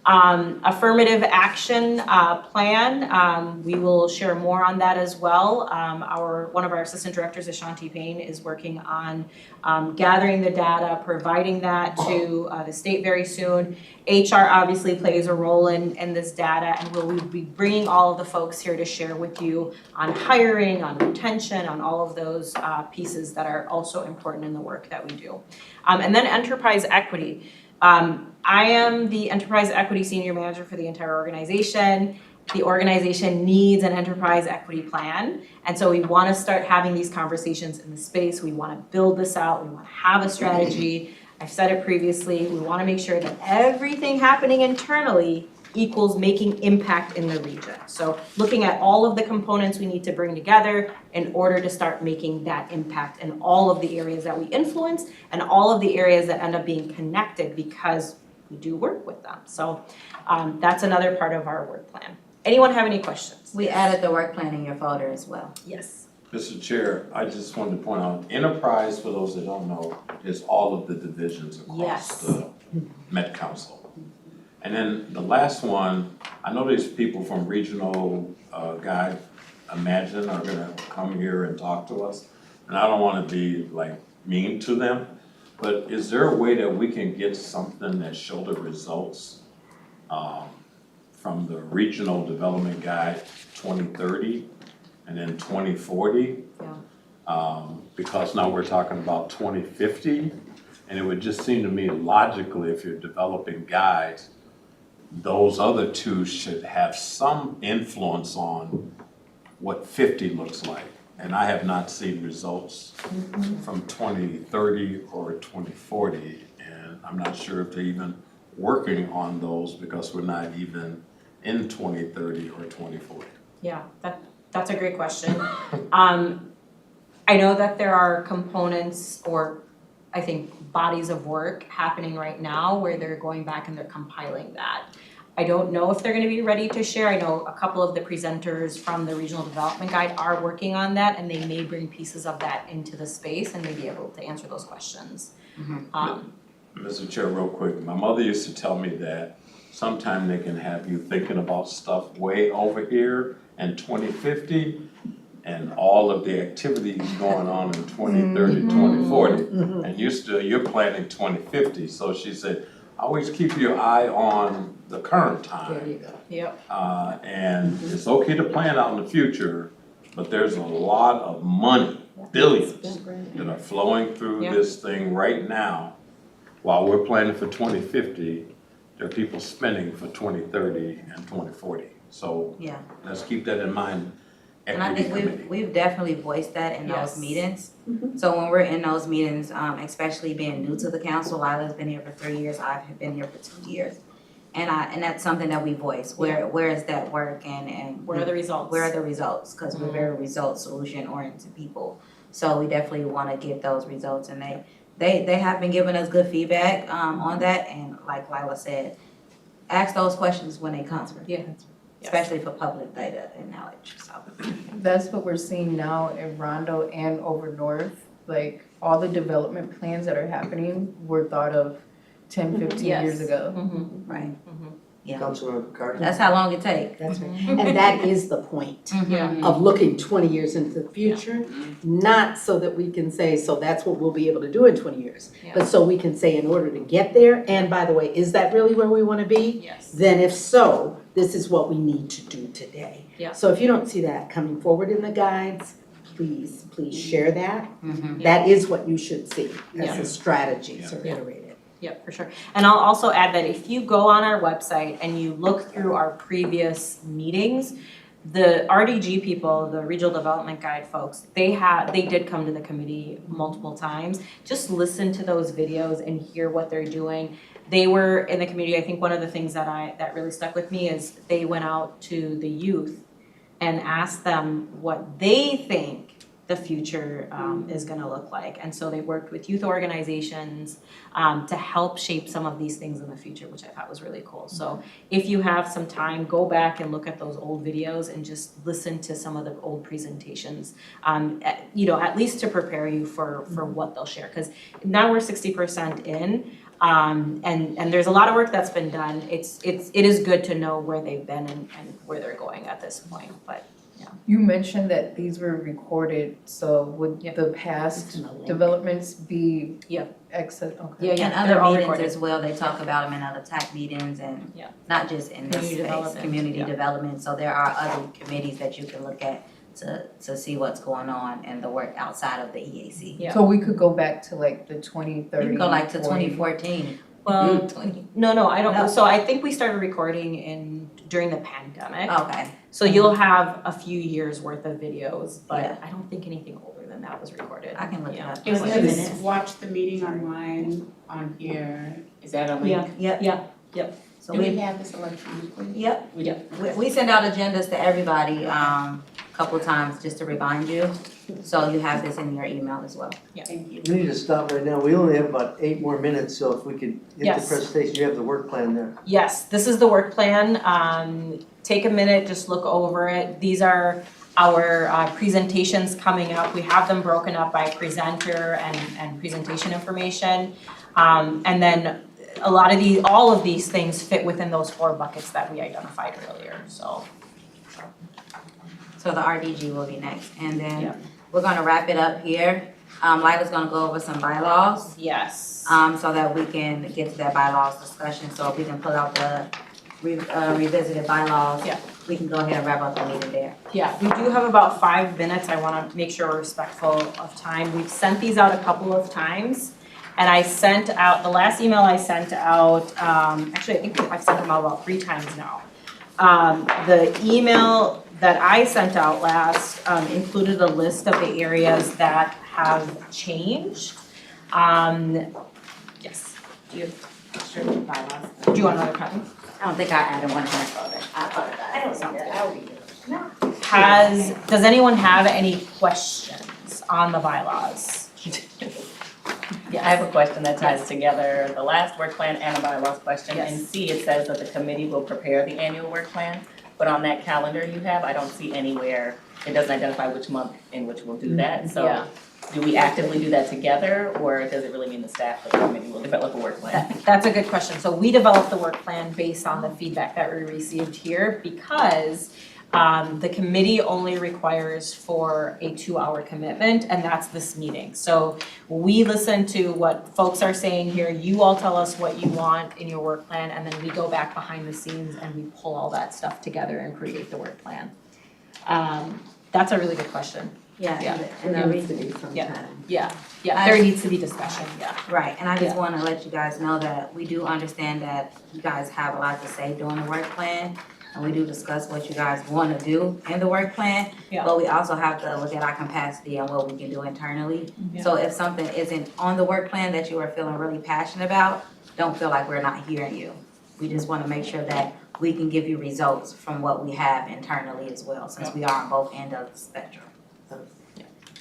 Affirmative action plan, we will share more on that as well. One of our assistant directors, Ashanti Payne, is working on gathering the data, providing that to the state very soon. HR obviously plays a role in this data, and we'll be bringing all of the folks here to share with you on hiring, on retention, on all of those pieces that are also important in the work that we do. And then enterprise equity. I am the Enterprise Equity Senior Manager for the entire organization. The organization needs an enterprise equity plan, and so we want to start having these conversations in the space. We want to build this out. We want to have a strategy. I've said it previously. We want to make sure that everything happening internally equals making impact in the region. So looking at all of the components we need to bring together in order to start making that impact in all of the areas that we influence and all of the areas that end up being connected because we do work with them. So that's another part of our work plan. Anyone have any questions? We added the work plan in your folder as well. Yes. Mr. Chair, I just wanted to point out, enterprise, for those that don't know, is all of the divisions across the Met Council. And then the last one, I know there's people from regional guide, Imagine, are gonna come here and talk to us. And I don't wanna be like mean to them, but is there a way that we can get something that show the results from the Regional Development Guide 2030 and then 2040? Because now we're talking about 2050, and it would just seem to me logically, if you're developing guides, those other two should have some influence on what 50 looks like. And I have not seen results from 2030 or 2040, and I'm not sure if they're even working on those because we're not even in 2030 or 2040. Yeah, that's a great question. I know that there are components or I think bodies of work happening right now where they're going back and they're compiling that. I don't know if they're gonna be ready to share. I know a couple of the presenters from the Regional Development Guide are working on that, and they may bring pieces of that into the space and may be able to answer those questions. Mr. Chair, real quick, my mother used to tell me that sometime they can have you thinking about stuff way over here in 2050 and all of the activities going on in 2030, 2040. And you're planning 2050, so she said, always keep your eye on the current time. There you go. Yep. And it's okay to plan out in the future, but there's a lot of money, billions, that are flowing through this thing right now. While we're planning for 2050, there are people spending for 2030 and 2040. So let's keep that in mind. And I think we've definitely voiced that in those meetings. So when we're in those meetings, especially being new to the council, Lila's been here for 3 years, I've been here for 2 years. And that's something that we voice. Where is that work and where are the results? Where are the results? Because we're very result solution oriented people. So we definitely want to get those results, and they have been giving us good feedback on that. And like Lila said, ask those questions when they come through. Yeah. Especially for public data and knowledge, so. That's what we're seeing now in Rondo and over north. Like, all the development plans that are happening were thought of 10, 15 years ago. Right. Yeah. Councilmember Carter? That's how long it takes. That's right. And that is the point Yeah. of looking 20 years into the future, not so that we can say, so that's what we'll be able to do in 20 years. But so we can say in order to get there, and by the way, is that really where we want to be? Yes. Then if so, this is what we need to do today. Yeah. So if you don't see that coming forward in the guides, please share that. Mhm. That is what you should see as Yeah. the strategies are iterated. Yep, for sure. And I'll also add that if you go on our website and you look through our previous meetings, the RDG people, the Regional Development Guide folks, they did come to the committee multiple times. Just listen to those videos and hear what they're doing. They were in the community. I think one of the things that really stuck with me is they went out to the youth and asked them what they think the future is gonna look like. And so they worked with youth organizations to help shape some of these things in the future, which I thought was really cool. So if you have some time, go back and look at those old videos and just listen to some of the old presentations, at least to prepare you for what they'll share. Because now we're 60% in, and there's a lot of work that's been done. It is good to know where they've been and where they're going at this point, but. You mentioned that these were recorded, so would the past developments be exit? Okay. And they're other all meetings recorded. as well, they talk about them in other TAC meetings and not just in this Community space, development, community yeah. development. So there are other committees that you can look at to see what's going on and the work outside of the EAC. Yeah. So we could go back to like the 2030. You can go like to 40. 2014. Well, 20. no, I don't. No. So I think we started recording during the pandemic. Okay. So you'll have a few years worth of videos, but Yeah. I don't think anything older than that was recorded. I can look it Yeah. up. Is Wait a this minute. watch the meeting online on here, is that a link? So Do we we, have this electronically? yep, We do. we send out agendas to everybody, a couple times just to remind you. So you have this in your email as well. Thank you. We need to stop right now. We only have about 8 more minutes, so if we could get the Yes. presentation, you have the work plan there. Yes, this is the work plan. Take a minute, just look over it. These are our presentations coming up. We have them broken up by presenter and presentation information. And then all of these things fit within those 4 buckets that we identified earlier, so. So the RDG will be next. And then Yep. we're gonna wrap it up here. Lila's gonna go over some bylaws. Yes. So that we can get to that bylaws discussion, so if we can pull out the revisited bylaws. Yeah. We can go ahead and wrap up the meeting there. Yeah, we do have about 5 minutes. I wanna make sure we're respectful of time. We've sent these out a couple of times. And I sent out, the last email I sent out, actually, I think I've sent them out about 3 times now. The email that I sent out last included a list of the areas that have changed. Yes, do you want another copy? I don't think I added one here. I don't see that. I'll read it. Does anyone have any questions on the bylaws? I have a question that ties together the last work plan and a bylaws question. Yes. In C, it says that the committee will prepare the annual work plan, but on that calendar you have, I don't see anywhere, it doesn't identify which month in which we'll do that. Yeah. So do we actively do that together, or does it really mean the staff of the committee will develop a work plan? That's a good question. So we developed the work plan based on the feedback that we received here because the committee only requires for a 2-hour commitment, and that's this meeting. So we listen to what folks are saying here, you all tell us what you want in your work plan, and then we go back behind the scenes and we pull all that stuff together and create the work plan. That's a really good question. Yeah, and There the needs to reason, be some Yeah. time. Yeah, there needs to be discussion, yeah. right, and I just wanna let you guys know that we do understand that you guys have a lot to say during the work plan. And we do discuss what you guys wanna do in the work plan. Yeah. But we also have to look at our capacity and what we can do internally. Yeah. So if something isn't on the work plan that you are feeling really passionate about, don't feel like we're not hearing you. We just wanna make sure that we can give you results from what we have internally as well, since we are on both ends of the spectrum.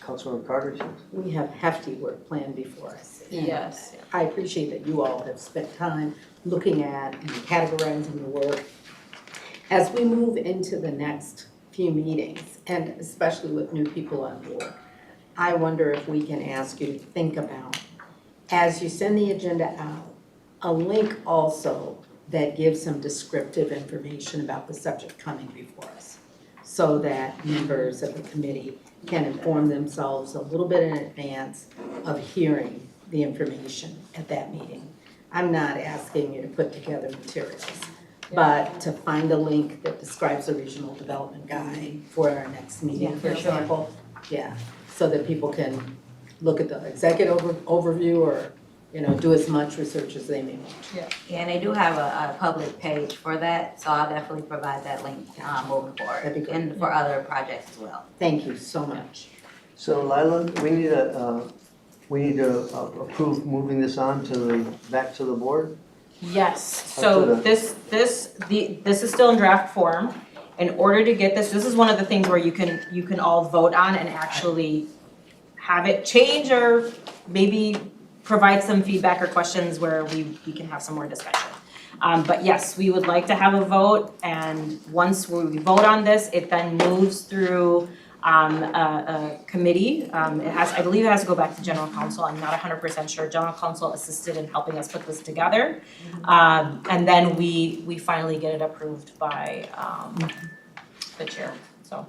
Councilmember Carter? We have hefty work plan before us. And Yes. I appreciate that you all have spent time looking at and categorizing the work. As we move into the next few meetings, and especially with new people on board, I wonder if we can ask you to think about, as you send the agenda out, a link also that gives some descriptive information about the subject coming before us, so that members of the committee can inform themselves a little bit in advance of hearing the information at that meeting. I'm not asking you to put together materials, but to find a link that describes the regional development guide for our next meeting, for example. Yeah, so that people can look at the executive overview or, do as much research as they may want. Yeah, and they do have a public page for that, so I'll definitely provide that link moving forward. That'd be great. And for other projects as well. Thank you so much. So Lila, we need to approve moving this on back to the board? Yes, Up so to the- this is still in draft form. In order to get this is one of the things where you can all vote on and actually have it change or maybe provide some feedback or questions where we can have some more discussion. But yes, we would like to have a vote, and once we vote on this, it then moves through a committee. I believe it has to go back to general counsel. I'm not 100% sure. General counsel assisted in helping us put this together. And then we finally get it approved by the chair, so,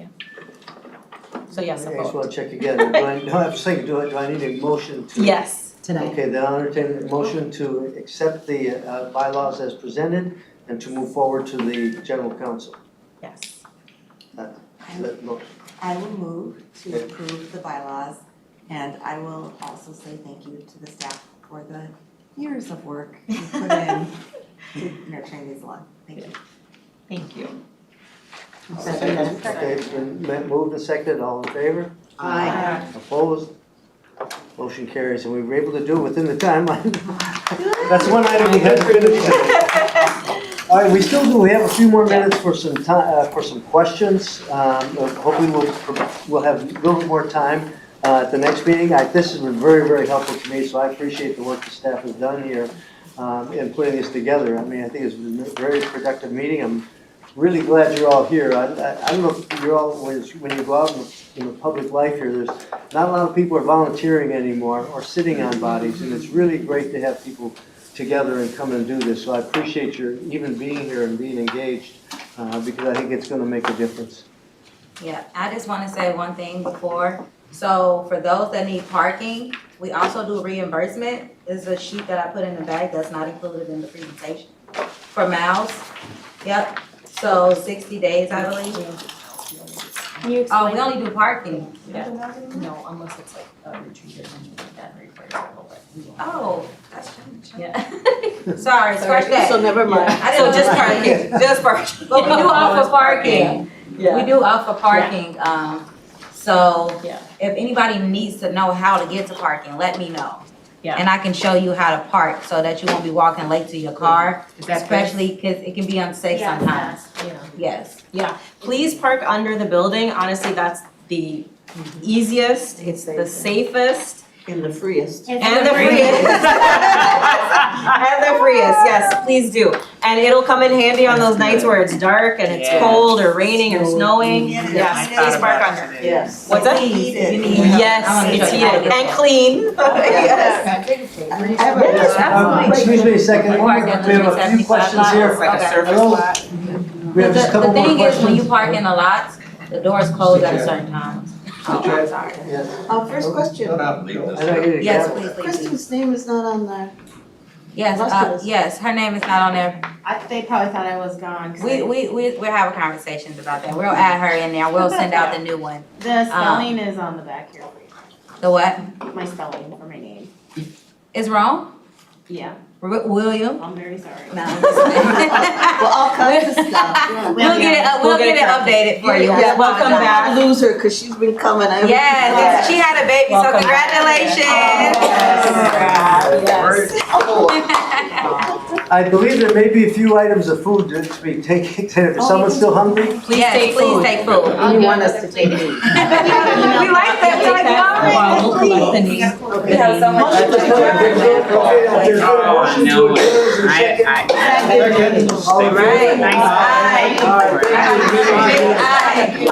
yeah. So yes, a I just vote. want to check again. Do I need a motion to? Yes. Tonight. Okay, then I'll entertain a motion to accept the bylaws as presented and to move forward to the general counsel. Yes. I will move to approve the bylaws, and I will also say thank you to the staff for the years of work you put in to nurturing these along. Thank you. Thank you. Okay, it's been moved and seconded, all in favor? Aye. Opposed? Motion carries, and we were able to do it within the timeline. That's one item we had to finish today. All right, we have a few more minutes for some time, for some questions. Hopefully we'll have a little bit more time at the next meeting. This has been very, very helpful to me, so I appreciate the work the staff has done here in putting this together. I mean, I think it's been a very productive meeting. I'm really glad you're all here. I don't know if you're all, when you go out in the public life here, there's not a lot of people are volunteering anymore or sitting on bodies, and it's really great to have people together and come and do this. So I appreciate your even being here and being engaged because I think it's going to make a difference. Yeah, I just want to say one thing before. So for those that need parking, we also do reimbursement. There's a sheet that I put in the bag that's not included in the presentation. For miles, yep. So 60 days, I believe. Can you Oh, explain? we only do parking. Yeah. No, unless it's like a retreat or something like that requires a little bit. Oh, that's changed. Yeah. Sorry, scratch that. So never mind. I didn't know just parking, just parking. But we do offer parking. Yeah. We do offer parking, so Yeah. if anybody needs to know how to get to parking, let me know. Yeah. And I can show you how to park so that you won't be walking late to your car, Is that especially because it can be unsafe Yeah, sometimes. Yeah. Yes. Yeah, please park under the building. Honestly, that's the easiest, it's the safest. And the freest. And the freest. And the freest, yes, please do. And it'll come in handy on those nights where it's dark and it's cold or raining or snowing. Yes, please park under. Yes. What's that? Yes, it's heated and clean. Yes. Excuse me a second. We have a few questions here. Like a surface Hello? lot. We have just a couple The more thing is, when you questions. park in the lots, the doors close at a certain time. Oh, I'm sorry. Yes. First question. I know you need to Yes, get- please, please, please. Kristen's name is not on there. Yes, yes, her name is not on there. They probably thought I was gone. 'cause We're having conversations about that. We'll add her in there. We'll send out the new one. The spelling is on the back here. The what? My spelling for my name. Is wrong? Yeah, William? I'm very sorry. No. Well, all kinds of stuff. We'll get it updated for you. Yeah, Welcome I'm gonna back. lose her because she's been coming. Yes, she had a baby, so Welcome. congratulations. I believe there may be a few items of food to be taken. If someone's still hungry? Please Yes, take please food. take food. You want us to take these? We like that. We like Wow, we'll collect the names. We have so much. There's been a motion to adjourn. Is there a second? All in favor? Right. Aye. All right, thank you. Aye.